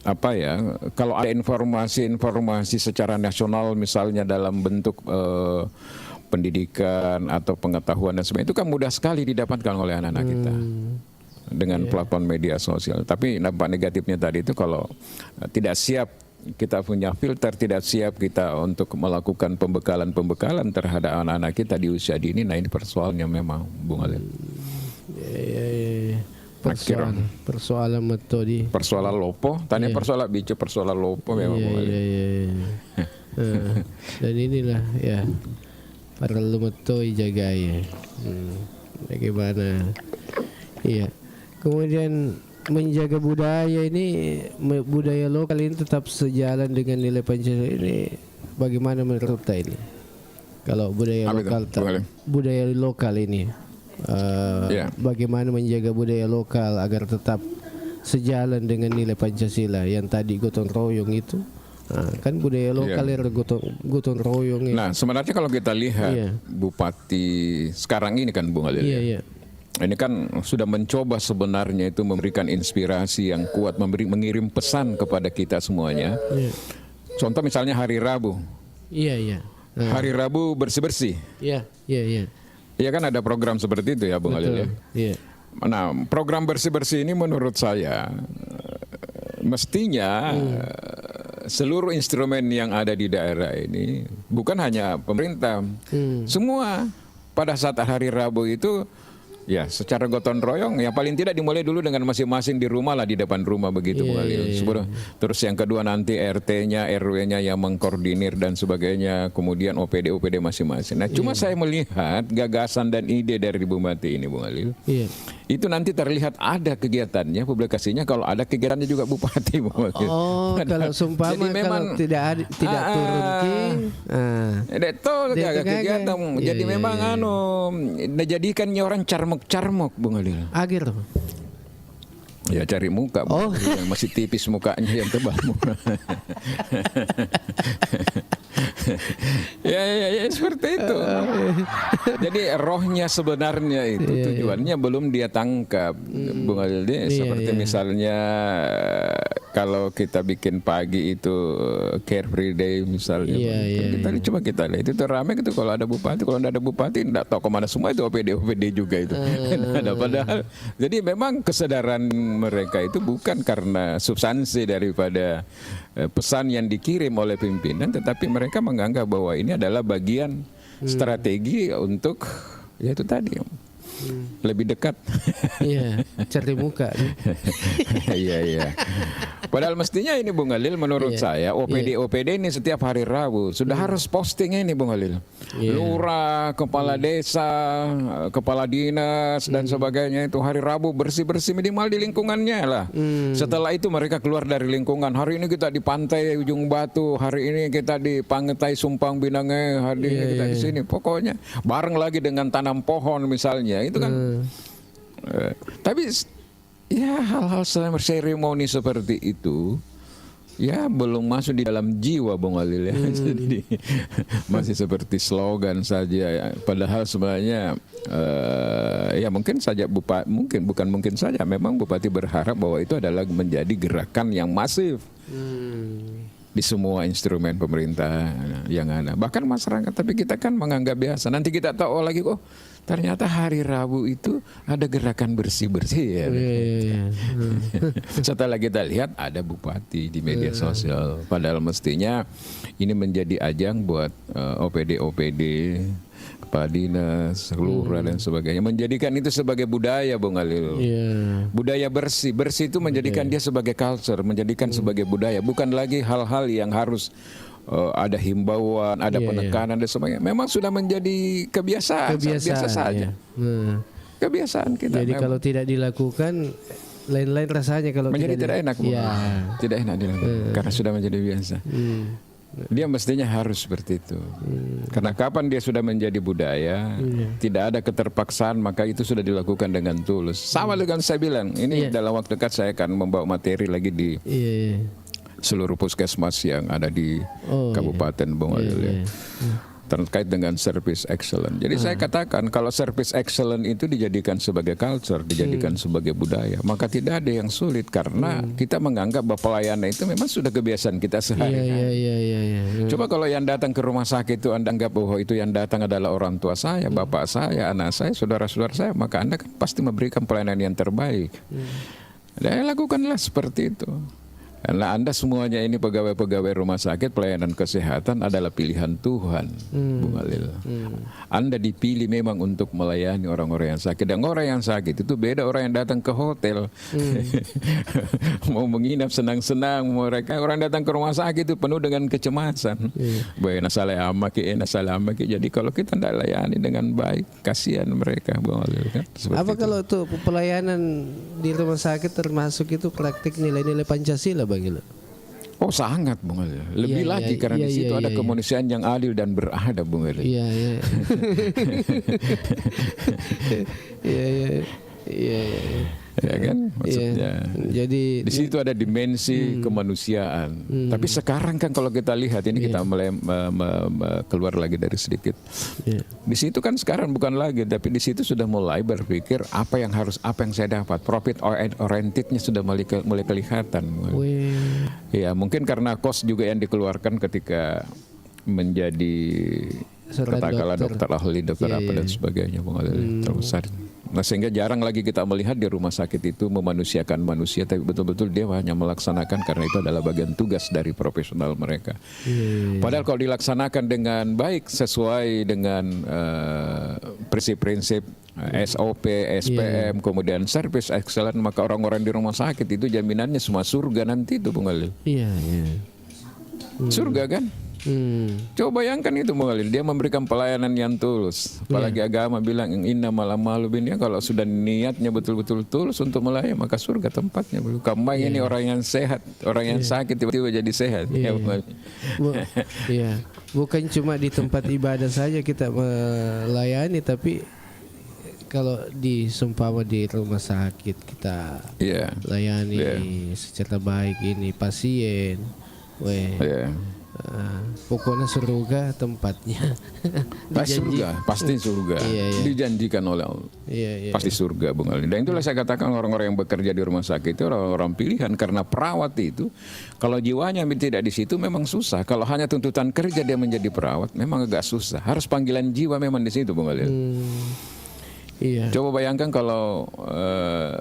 Kalau ada informasi secara nasional misalnya dalam bentuk pendidikan atau pengetahuan dan sebagainya itu kan mudah sekali didapatkan oleh anak-anak kita dengan platform media sosial. Tapi dampak negatifnya tadi itu kalau tidak siap kita punya filter, tidak siap kita untuk melakukan pembekalan terhadap anak-anak kita di usia dini. Nah ini persoalannya memang Bung Alil. Persoalan metode. Persoalan lopo, tanya persoalan bicu, persoalan lopo memang. Dan inilah ya perlu metode jaga ya. Bagaimana? Iya. Kemudian menjaga budaya ini, budaya lokal ini tetap sejalan dengan nilai Pancasila ini. Bagaimana menurut Anda ini? Kalau budaya lokal ini. Bagaimana menjaga budaya lokal agar tetap sejalan dengan nilai Pancasila yang tadi gotong royong itu kan budaya lokal gotong royong. Nah sebenarnya kalau kita lihat Bupati sekarang ini kan Bung Alil ini kan sudah mencoba sebenarnya itu memberikan inspirasi yang kuat, mengirim pesan kepada kita semuanya. Contoh misalnya hari Rabu. hari Rabu bersih-bersih. Iya, iya, iya. Iya kan ada program seperti itu ya Bung Alil ya. Iya. Nah, program bersih-bersih ini menurut saya mestinya seluruh instrumen yang ada di daerah ini bukan hanya pemerintah, semua pada saat hari Rabu itu ya secara gotong royong ya paling tidak dimulai dulu dengan masing-masing di rumah lah, di depan rumah begitu Bung Alil. Terus yang kedua nanti RT-nya, RW-nya yang mengkoordinir dan sebagainya, kemudian OPD masing-masing. Nah, cuma saya melihat gagasan dan ide dari Bupati ini Bung Alil. Itu nanti terlihat ada kegiatannya, publikasinya kalau ada kegiatannya juga Bupati Bung Alil. Oh, kalau sumpama kalau tidak turun kegiatan. Jadi memang jadikannya orang carmuk Bung Alil. Akhir. Ya cari muka, yang masih tipis mukanya yang tebal muka. ya seperti itu. Jadi rohnya sebenarnya itu tujuannya belum dia tangkap, Bung Alil. Seperti misalnya kalau kita bikin pagi itu Carefree Day misalnya, coba kita lihat itu ramai gitu kalau ada bupati, kalau tidak ada bupati tidak tahu kemana semua itu OPD juga itu. Ada padahal. Jadi memang kesadaran mereka itu bukan karena substansi daripada pesan yang dikirim oleh pimpinan, tetapi mereka menganggap bahwa ini adalah bagian strategi untuk ya itu tadi lebih dekat. Iya, cari muka. Iya. Padahal mestinya ini Bung Alil menurut saya OPD ini setiap hari Rabu sudah harus posting ini Bung Alil. Lurah, kepala desa, kepala dinas dan sebagainya itu hari Rabu bersih-bersih minimal di lingkungannya lah. Setelah itu mereka keluar dari lingkungan. Hari ini kita di pantai Ujung Batu, hari ini kita di Pangetai Sumpang Binange, hari ini kita di sini. Pokoknya bareng lagi dengan tanam pohon misalnya. Itu kan tapi ya hal-hal seremoni seperti itu ya belum masuk di dalam jiwa Bung Alil ya. Jadi masih seperti slogan saja ya. Padahal sebenarnya ya mungkin saja mungkin saja memang Bupati berharap bahwa itu adalah menjadi gerakan yang masif di semua instrumen pemerintah yang ada, bahkan masyarakat. Tapi kita kan menganggap biasa. Nanti kita tahu lagi ternyata hari Rabu itu ada gerakan bersih-bersih ya. Setelah kita lihat ada bupati di media sosial. Padahal mestinya ini menjadi ajang buat OPD, kepala dinas, lurah dan sebagainya. Menjadikan itu sebagai budaya Bung Alil. Budaya bersih itu menjadikan dia sebagai culture, menjadikan sebagai budaya. Bukan lagi hal-hal yang harus ada himbauan, ada penekanan dan sebagainya. Memang sudah menjadi kebiasaan biasa saja. Kebiasaan kita. Jadi kalau tidak dilakukan, lain-lain rasanya kalau menjadi tidak enak. Tidak enak dilakukan karena sudah menjadi biasa. Dia mestinya harus seperti itu. Karena kapan dia sudah menjadi budaya, tidak ada keterpaksaan, maka itu sudah dilakukan dengan tulus. Sama dengan saya bilang, ini dalam waktu dekat saya akan membawa materi lagi di seluruh puskesmas yang ada di Kabupaten Bung Alil terkait dengan service excellent. Jadi saya katakan kalau service excellent itu dijadikan sebagai culture, dijadikan sebagai budaya, maka tidak ada yang sulit karena kita menganggap bahwa pelayanan itu memang sudah kebiasaan kita sehari-hari. Coba kalau yang datang ke rumah sakit itu Anda anggap bahwa itu yang datang adalah orang tua saya, bapak saya, anak saya, saudara-saudara saya, maka Anda kan pasti memberikan pelayanan yang terbaik. Dan lakukanlah seperti itu. Karena Anda semuanya ini pegawai-pegawai rumah sakit, pelayanan kesehatan adalah pilihan Tuhan, Bung Alil. Anda dipilih memang untuk melayani orang-orang yang sakit. Dan orang yang sakit itu beda orang yang datang ke hotel. Mau menginap senang-senang, mereka orang datang ke rumah sakit itu penuh dengan kecemasan. Jadi kalau kita tidak layani dengan baik, kasihan mereka, Bung Alil. Kan? Apa kalau tuh pelayanan di rumah sakit termasuk itu praktik nilai-nilai Pancasila? Oh sangat Bung Alil. Lebih lagi karena di situ ada kemanusiaan yang adil dan beradab Bung Alil. Ya kan maksudnya. Jadi di situ ada dimensi kemanusiaan. Tapi sekarang kan kalau kita lihat ini kita mulai keluar lagi dari sedikit. Di situ kan sekarang bukan lagi, tapi di situ sudah mulai berpikir apa yang saya dapat. Profit orientednya sudah mulai kelihatan. Ya mungkin karena cost juga yang dikeluarkan ketika menjadi katakanlah dokter ahli, dokter apa dan sebagainya, terbesar. Nah, sehingga jarang lagi kita melihat di rumah sakit itu memanusiakan manusia, tapi betul-betul dia hanya melaksanakan karena itu adalah bagian tugas dari profesional mereka. Padahal kalau dilaksanakan dengan baik sesuai dengan prinsip-prinsip SOP, SPM, kemudian service excellent, maka orang-orang di rumah sakit itu jaminannya semua surga nanti itu, Bung Alil. Surga kan? Coba bayangkan itu, Bung Alil, dia memberikan pelayanan yang tulus. Apalagi agama bilang innamal a'malu binniyat, kalau sudah niatnya betul-betul tulus untuk melayani, maka surga tempatnya. Kamai ini orang yang sehat, orang yang sakit tiba-tiba jadi sehat. Bukan cuma di tempat ibadah saja kita melayani, tapi kalau seumpama di rumah sakit kita layani secara baik ini pasien. Pokoknya surga tempatnya. Pasti surga. Dijanjikan oleh Allah. Pasti surga, Bung Ali. Dan itulah saya katakan orang-orang yang bekerja di rumah sakit itu orang-orang pilihan, karena perawat itu kalau jiwanya tidak di situ memang susah. Kalau hanya tuntutan kerja dia menjadi perawat memang agak susah. Harus panggilan jiwa memang di situ, Bung Ali. Coba bayangkan kalau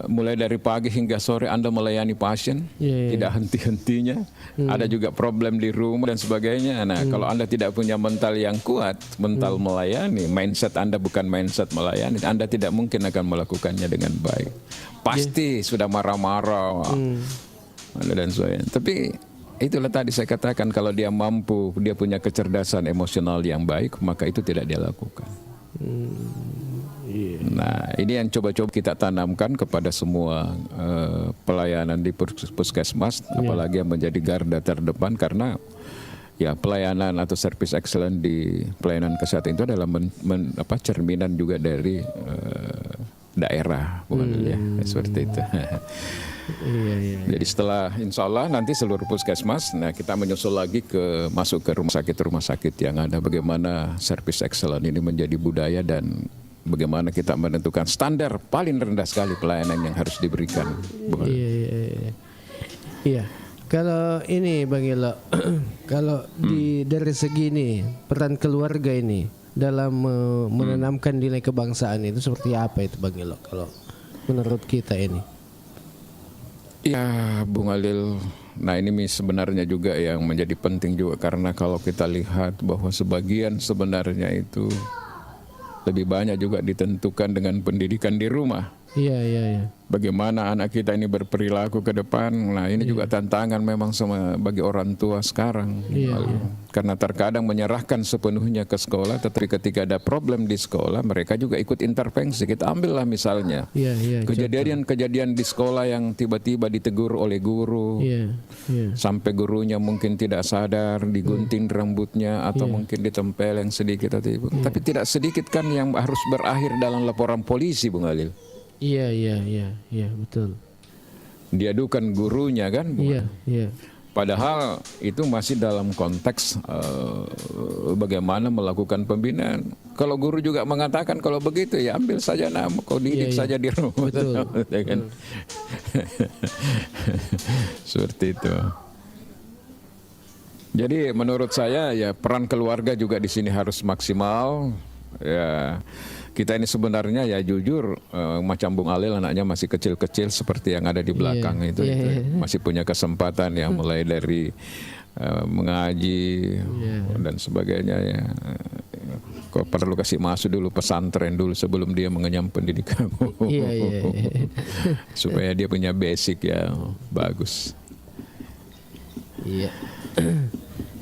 mulai dari pagi hingga sore Anda melayani pasien, tidak henti-hentinya, ada juga problem di rumah dan sebagainya. Nah, kalau Anda tidak punya mental yang kuat, mental melayani, mindset Anda bukan mindset melayani, Anda tidak mungkin akan melakukannya dengan baik. Pasti sudah marah-marah dan sebagainya. Tapi itulah tadi saya katakan, kalau dia mampu, dia punya kecerdasan emosional yang baik, maka itu tidak dia lakukan. Nah, ini yang coba-coba kita tanamkan kepada semua pelayanan di puskesmas, apalagi yang menjadi garda terdepan, karena ya pelayanan atau service excellent di pelayanan kesehatan itu adalah cerminan juga dari daerah, bukan ya, seperti itu. Jadi setelah insya Allah nanti seluruh puskesmas, nah kita menyusul lagi masuk ke rumah sakit yang ada, bagaimana service excellent ini menjadi budaya dan bagaimana kita menentukan standar paling rendah sekali pelayanan yang harus diberikan. Iya. Kalau ini Bang Elo, kalau dari segi ini peran keluarga ini dalam menanamkan nilai kebangsaan itu seperti apa itu, Bang Elo, kalau menurut kita ini? Ya, Bung Alil, nah ini sebenarnya juga yang menjadi penting juga, karena kalau kita lihat bahwa sebagian sebenarnya itu lebih banyak juga ditentukan dengan pendidikan di rumah. Bagaimana anak kita ini berperilaku ke depan. Nah, ini juga tantangan memang bagi orang tua sekarang. Karena terkadang menyerahkan sepenuhnya ke sekolah, tetapi ketika ada problem di sekolah, mereka juga ikut intervensi. Kita ambillah misalnya kejadian di sekolah yang tiba-tiba ditegur oleh guru, sampai gurunya mungkin tidak sadar, digunting rambutnya atau mungkin ditempel yang sedikit. Tapi tidak sedikit kan yang harus berakhir dalam laporan polisi, Bung Alil. Iya, betul. Diadukan gurunya kan? Padahal itu masih dalam konteks bagaimana melakukan pembinaan. Kalau guru juga mengatakan kalau begitu ya ambil saja nama, kau didik saja di rumah. Betul. Seperti itu. Jadi menurut saya ya peran keluarga juga di sini harus maksimal. Ya, kita ini sebenarnya ya jujur macam Bung Alil, anaknya masih kecil-kecil seperti yang ada di belakang itu masih punya kesempatan ya, mulai dari mengaji dan sebagainya ya. Kok perlu kasih masuk dulu pesantren dulu sebelum dia mengenyam pendidikan. Supaya dia punya basic ya bagus.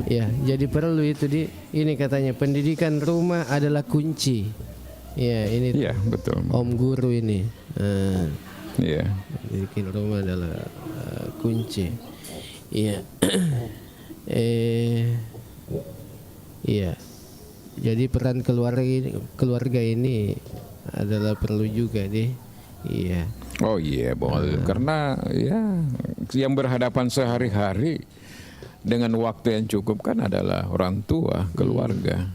Ya, jadi perlu itu ini katanya pendidikan rumah adalah kunci. Ini betul. Om Guru ini. Pendidikan rumah adalah kunci. Jadi peran keluarga ini adalah perlu juga deh. Karena yang berhadapan sehari-hari dengan waktu yang cukup kan adalah orang tua, keluarga.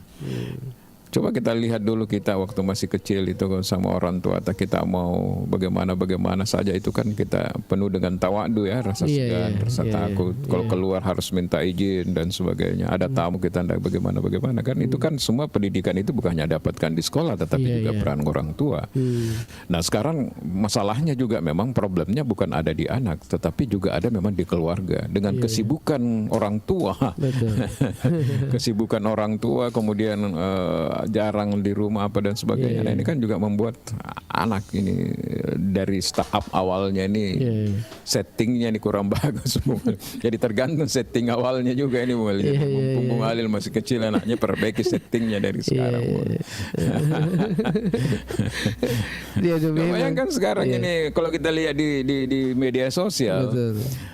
Coba kita lihat dulu kita waktu masih kecil itu sama orang tua, atau kita mau bagaimana saja itu kan kita penuh dengan tawadu ya, rasa segan, rasa takut. Kalau keluar harus minta izin dan sebagainya. Ada tamu kita hendak bagaimana kan itu kan semua pendidikan itu bukan hanya dapatkan di sekolah, tetapi juga peran orang tua. Nah sekarang masalahnya juga memang problemnya bukan ada di anak, tetapi juga ada memang di keluarga dengan kesibukan orang tua. Kesibukan orang tua, kemudian jarang di rumah apa dan sebagainya. Nah ini kan juga membuat anak ini dari startup awalnya ini settingnya ini kurang bagus. Jadi tergantung setting awalnya juga ini Bung Alil. Mumpung Bung Alil masih kecil, anaknya perbaiki settingnya dari sekarang. Bayangkan sekarang ini kalau kita lihat di media sosial,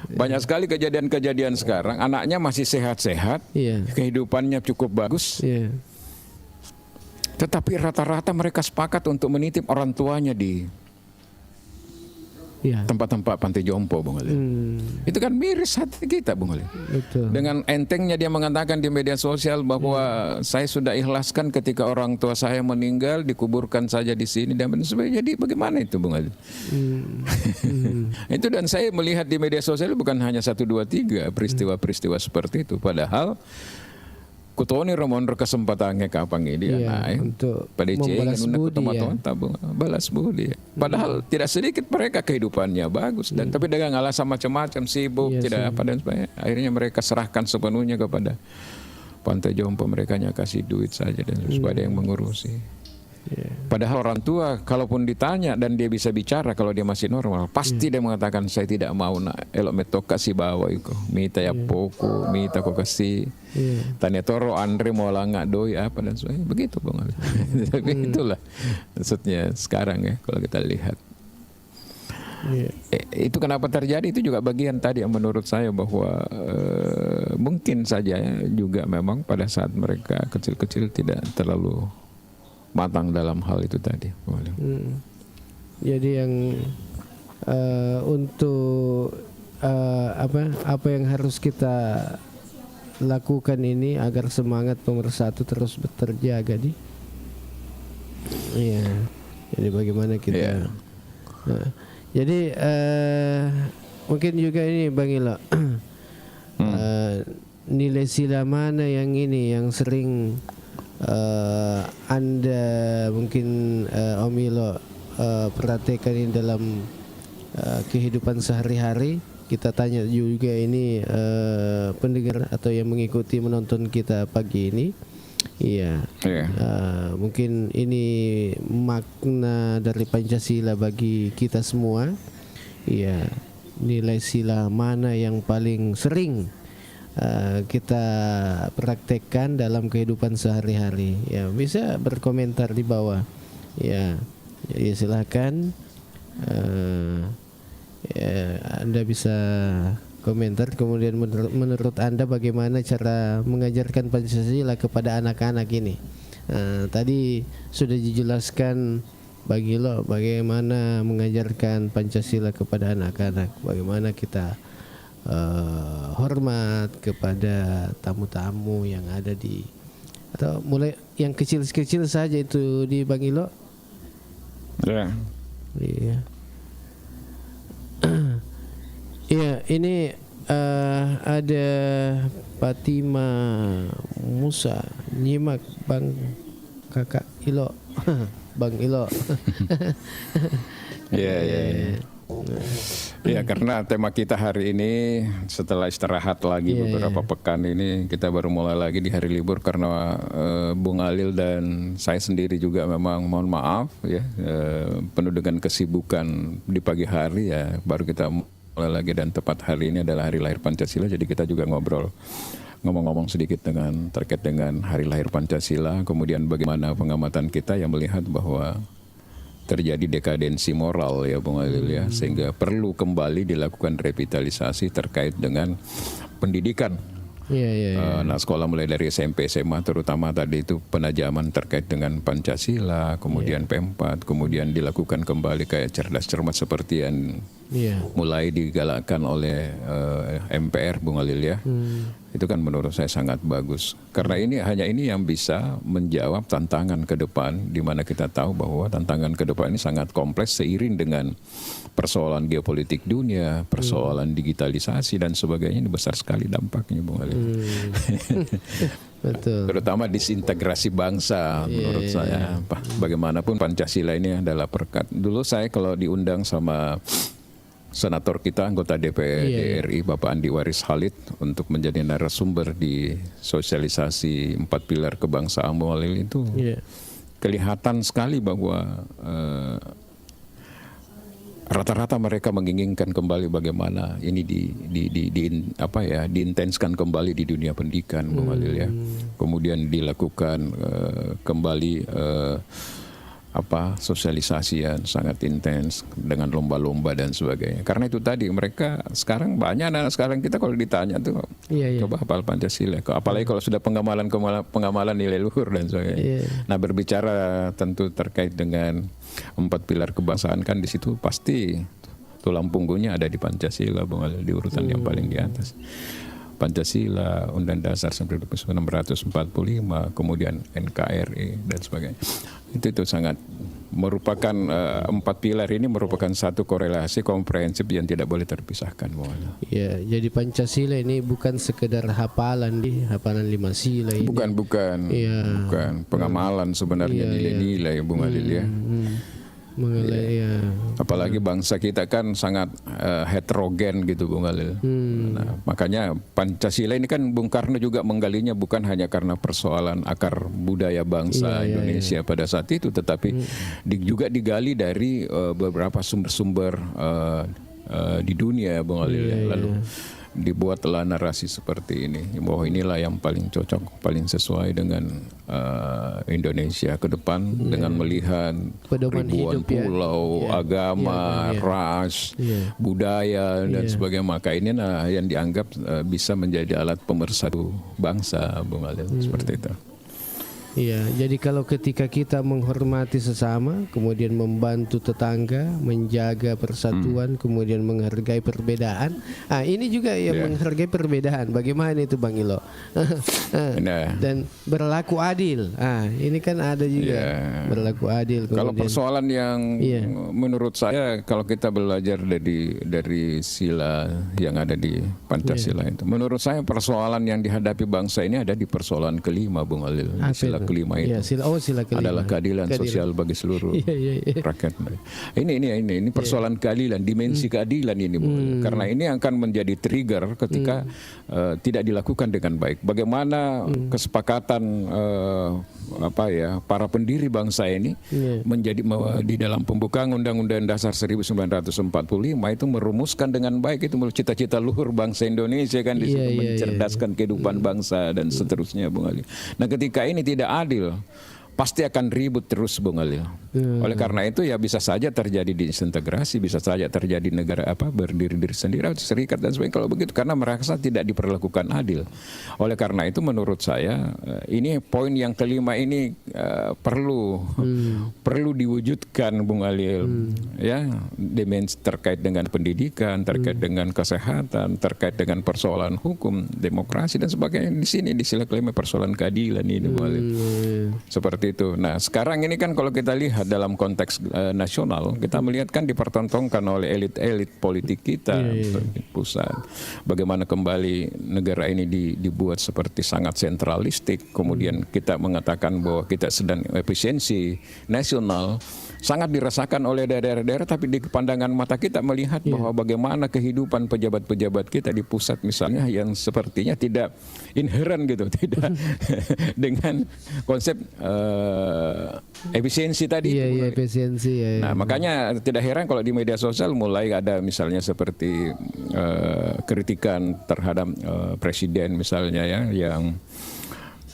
banyak sekali kejadian-kejadian sekarang. Anaknya masih sehat-sehat, kehidupannya cukup bagus. Tetapi rata-rata mereka sepakat untuk menitip orang tuanya di tempat-tempat panti jompo, Bung Ali. Itu kan miris hati kita, Bung Ali. Dengan entengnya dia mengatakan di media sosial bahwa saya sudah ikhlaskan ketika orang tua saya meninggal, dikuburkan saja di sini dan sebagainya. Jadi bagaimana itu, Bung Ali? Itu, dan saya melihat di media sosial bukan hanya 1, 2, 3 peristiwa-peristiwa seperti itu. Padahal kutoni ramon kesempatannya kapang ini untuk pada membalas budi balas budi. Padahal tidak sedikit mereka kehidupannya bagus dan tapi dengan alasan macam-macam, sibuk, tidak apa dan sebagainya. Akhirnya mereka serahkan sepenuhnya kepada pantai jompo, mereka hanya kasih duit saja dan supaya ada yang mengurusi. Padahal orang tua kalaupun ditanya dan dia bisa bicara, kalau dia masih normal pasti dia mengatakan saya tidak mau nak elok metok kasih bawa iko mita ya poku mita kok kasih tanya toro Andre mau langak doi apa dan sebagainya, begitu Bang. Tapi itulah maksudnya sekarang ya kalau kita lihat. Itu kenapa terjadi, itu juga bagian tadi yang menurut saya bahwa mungkin saja juga memang pada saat mereka kecil-kecil tidak terlalu matang dalam hal itu tadi. Jadi yang untuk apa yang harus kita lakukan ini agar semangat pemersatu terus terjaga di. Jadi bagaimana kita. Jadi mungkin juga ini Bang Ilo. Nilai sila mana yang ini yang sering Anda mungkin Om Ilo perhatikan ini dalam kehidupan sehari-hari? Kita tanya juga ini pendengar atau yang mengikuti menonton kita pagi ini. Mungkin ini makna dari Pancasila bagi kita semua. Nilai sila mana yang paling sering kita praktekkan dalam kehidupan sehari-hari? Bisa berkomentar di bawah. Jadi silakan Anda bisa komentar. Kemudian menurut Anda bagaimana cara mengajarkan Pancasila kepada anak-anak ini? Tadi sudah dijelaskan bagi lo bagaimana mengajarkan Pancasila kepada anak-anak, bagaimana kita hormat kepada tamu-tamu yang ada di, atau mulai yang kecil-kecil saja itu di Bang Ilo. Ini ada Fatima Musa nyimak Bang Kakak Ilo. Bang Ilo. Karena tema kita hari ini setelah istirahat lagi beberapa pekan ini, kita baru mulai lagi di hari libur karena Bung Alil dan saya sendiri juga memang mohon maaf penuh dengan kesibukan di pagi hari baru kita mulai lagi, dan tepat hari ini adalah hari lahir Pancasila, jadi kita juga ngomong-ngomong sedikit terkait dengan hari lahir Pancasila, kemudian bagaimana pengamatan kita yang melihat bahwa terjadi dekadensi moral ya Bung Alil sehingga perlu kembali dilakukan revitalisasi terkait dengan pendidikan. Nah sekolah mulai dari SMP, SMA terutama tadi itu penajaman terkait dengan Pancasila, kemudian P4, kemudian dilakukan kembali kayak cerdas cermat seperti yang mulai digalakkan oleh MPR, Bung Alil ya. Itu kan menurut saya sangat bagus. Karena hanya ini yang bisa menjawab tantangan ke depan, di mana kita tahu bahwa tantangan ke depan ini sangat kompleks seiring dengan persoalan geopolitik dunia, persoalan digitalisasi dan sebagainya. Ini besar sekali dampaknya, Bung Alil. Betul. Terutama disintegrasi bangsa menurut saya. Bagaimanapun Pancasila ini adalah perekat. Dulu saya kalau diundang sama senator kita, anggota DPR RI, Bapak Andi Waris Khalid, untuk menjadi narasumber di sosialisasi 4 pilar kebangsaan Bung Alil itu, kelihatan sekali bahwa rata-rata mereka menginginkan kembali bagaimana ini diintenskan kembali di dunia pendidikan, Bung Alil ya. Kemudian dilakukan kembali sosialisasi yang sangat intens dengan lomba-lomba dan sebagainya. Karena itu tadi mereka sekarang banyak anak sekarang kita kalau ditanya tuh coba hafal Pancasila. Apalagi kalau sudah pengamalan nilai luhur dan sebagainya. Nah, berbicara tentu terkait dengan 4 pilar kebangsaan kan di situ pasti tulang punggungnya ada di Pancasila, Bung Alil, di urutan yang paling di atas. Pancasila, Undang-Undang Dasar 1945, kemudian NKRI dan sebagainya. Itu sangat merupakan 4 pilar ini merupakan satu korelasi komprehensif yang tidak boleh terpisahkan. Ya, jadi Pancasila ini bukan sekedar hafalan 5 sila ini. Bukan pengamalan sebenarnya nilai-nilai, Bung Alil ya. Apalagi bangsa kita kan sangat heterogen gitu, Bung Alil. Nah, makanya Pancasila ini kan Bung Karno juga menggalinya bukan hanya karena persoalan akar budaya bangsa Indonesia pada saat itu, tetapi juga digali dari beberapa sumber-sumber di dunia, Bung Alil. Lalu dibuatlah narasi seperti ini bahwa inilah yang paling cocok, paling sesuai dengan Indonesia ke depan, dengan melihat ribuan pulau, agama, ras, budaya dan sebagainya. Maka inilah yang dianggap bisa menjadi alat pemersatu bangsa, Bung Alil, seperti itu. Iya, jadi kalau ketika kita menghormati sesama, kemudian membantu tetangga, menjaga persatuan, kemudian menghargai perbedaan. Ini juga menghargai perbedaan. Bagaimana itu, Bang Ilo? Dan berlaku adil. Ini kan ada juga berlaku adil. Kemudian, kalau persoalan yang menurut saya, kalau kita belajar dari sila yang ada di Pancasila itu, menurut saya persoalan yang dihadapi bangsa ini ada di persoalan kelima, Bung Alil. Sila kelima itu sila kelima adalah keadilan sosial bagi seluruh rakyat. Ini persoalan keadilan, dimensi keadilan ini, karena ini akan menjadi trigger ketika tidak dilakukan dengan baik. Bagaimana kesepakatan para pendiri bangsa ini menjadi di dalam pembukaan Undang-Undang Dasar 1945 itu merumuskan dengan baik itu cita-cita luhur bangsa Indonesia kan di situ, mencerdaskan kehidupan bangsa dan seterusnya, Bung Ali. Nah, ketika ini tidak adil, pasti akan ribut terus, Bung Alil. Oleh karena itu ya bisa saja terjadi disintegrasi, bisa saja terjadi negara berdiri diri sendiri, serikat dan sebagainya kalau begitu, karena merasa tidak diperlakukan adil. Oleh karena itu menurut saya ini poin yang kelima ini perlu diwujudkan, Bung Alil. Ya, dimensi terkait dengan pendidikan, terkait dengan kesehatan, terkait dengan persoalan hukum, demokrasi dan sebagainya. Di sini di sila kelima persoalan keadilan ini, Bung Alil. Seperti itu. Nah, sekarang ini kan kalau kita lihat dalam konteks nasional, kita melihat kan dipertontonkan oleh elit-elit politik kita di pusat. Bagaimana kembali negara ini dibuat seperti sangat sentralistik. Kemudian kita mengatakan bahwa kita sedang efisiensi nasional sangat dirasakan oleh daerah-daerah, tapi di pandangan mata kita melihat bahwa bagaimana kehidupan pejabat-pejabat kita di pusat misalnya yang sepertinya tidak inheren gitu, tidak dengan konsep efisiensi tadi. Efisiensi. Nah, makanya tidak heran kalau di media sosial mulai ada misalnya seperti kritikan terhadap presiden misalnya yang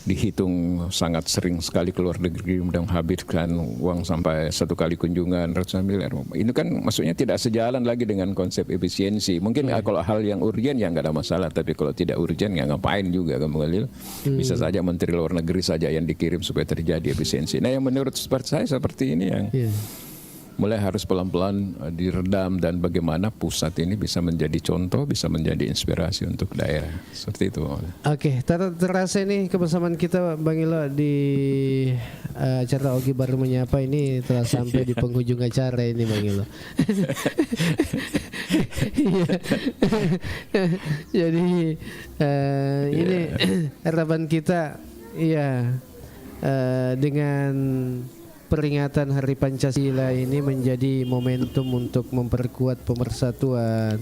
dihitung sangat sering sekali keluar negeri dan habiskan uang sampai satu kali kunjungan ratusan miliar. Ini kan maksudnya tidak sejalan lagi dengan konsep efisiensi. Mungkin kalau hal yang urgen ya nggak ada masalah, tapi kalau tidak urgen ya ngapain juga kan, Bung Alil. Bisa saja menteri luar negeri saja yang dikirim supaya terjadi efisiensi. Nah, yang menurut seperti saya seperti ini yang mulai harus pelan-pelan diredam, dan bagaimana pusat ini bisa menjadi contoh, bisa menjadi inspirasi untuk daerah. Seperti itu. Oke, terasa ini kebersamaan kita Bang Ilo di acara Ogi Baru Menyapa ini telah sampai di penghujung acara ini Bang Ilo. Jadi ini harapan kita dengan peringatan Hari Pancasila ini menjadi momentum untuk memperkuat pemersatuan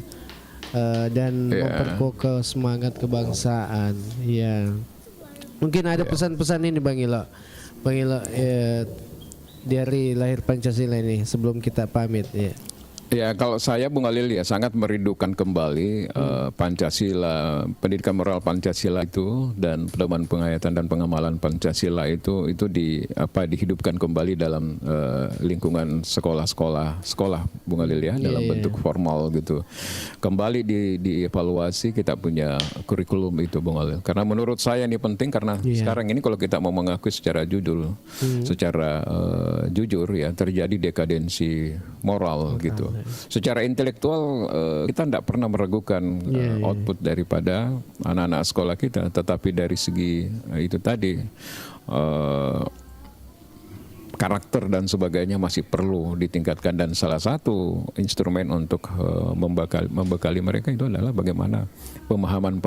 dan memperkokoh semangat kebangsaan. Ya, mungkin ada pesan-pesan ini Bang Ilo, dari lahir Pancasila ini sebelum kita pamit. Ya. Ya, kalau saya Bung Alil sangat merindukan kembali Pancasila, pendidikan moral Pancasila itu, dan pedoman penghayatan dan pengamalan Pancasila itu dihidupkan kembali dalam lingkungan sekolah Bung Alil dalam bentuk formal gitu. Kembali dievaluasi, kita punya kurikulum itu Bung Alil. Karena menurut saya ini penting, karena sekarang ini kalau kita mau mengakui secara jujur, terjadi dekadensi moral gitu. Secara intelektual kita tidak pernah meragukan output daripada anak-anak sekolah kita, tetapi dari segi itu tadi karakter dan sebagainya masih perlu ditingkatkan, dan salah satu instrumen untuk membekali mereka itu adalah bagaimana pemahaman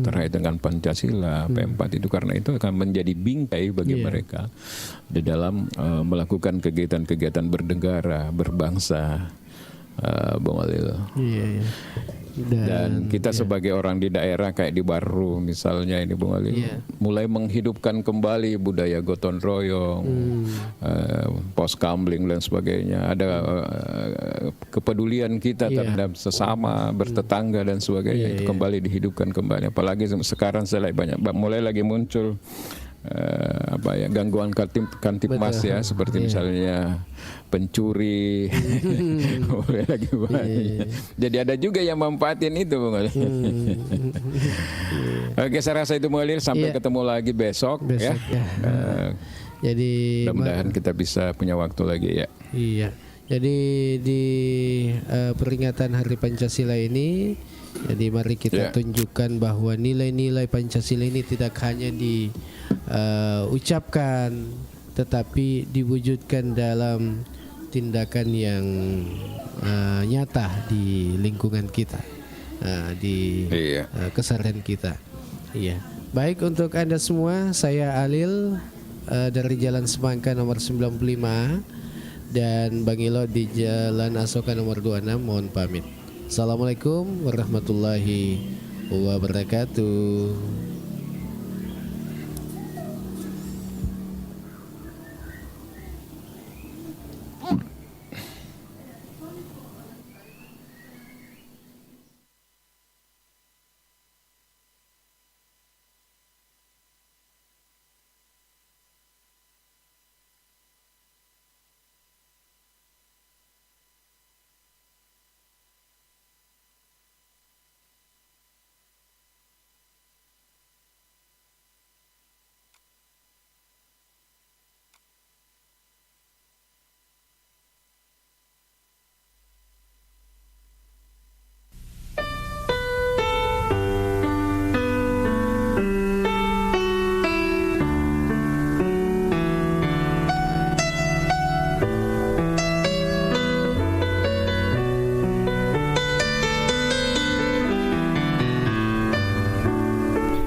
terkait dengan Pancasila, P4 itu, karena itu akan menjadi bingkai bagi mereka di dalam melakukan kegiatan-kegiatan bernegara, berbangsa. Bung Alil. Dan kita sebagai orang di daerah kayak di Baru misalnya ini Bung Alil, mulai menghidupkan kembali budaya gotong royong, pos kamling dan sebagainya. Ada kepedulian kita terhadap sesama, bertetangga dan sebagainya, itu kembali dihidupkan kembali. Apalagi sekarang saya lihat mulai lagi muncul gangguan kamtipmas seperti misalnya pencuri, mulai lagi banyak. Jadi ada juga yang manfaatin itu Bung Alil. Oke, saya rasa itu Bung Alil, sampai ketemu lagi besok ya. Jadi mudah-mudahan kita bisa punya waktu lagi ya. Iya. Jadi di peringatan Hari Pancasila ini, jadi mari kita tunjukkan bahwa nilai-nilai Pancasila ini tidak hanya diucapkan, tetapi diwujudkan dalam tindakan yang nyata di lingkungan kita, di keseharian kita. Iya. Baik, untuk Anda semua, saya Alil dari Jalan Semangka nomor 95 dan Bang Ilo di Jalan Asoka nomor 26. Mohon pamit. Assalamualaikum warahmatullahi wabarakatuh.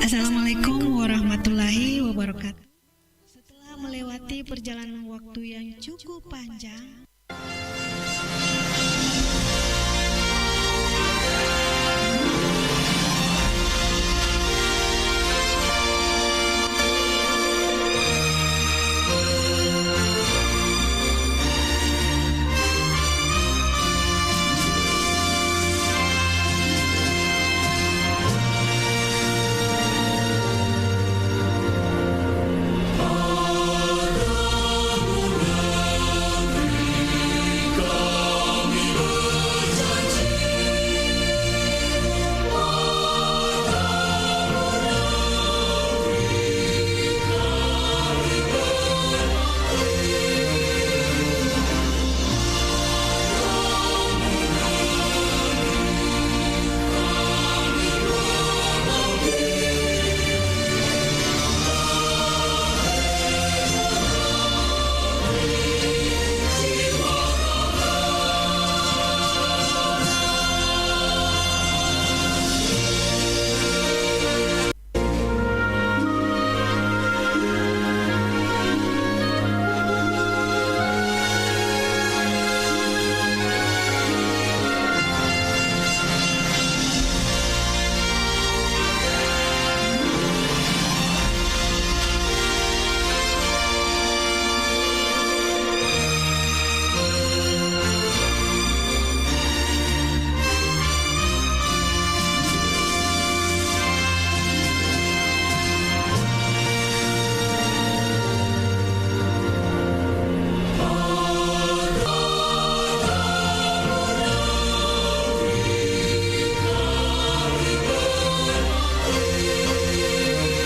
Assalamualaikum warahmatullahi wabarakatuh. Setelah melewati perjalanan waktu yang cukup panjang,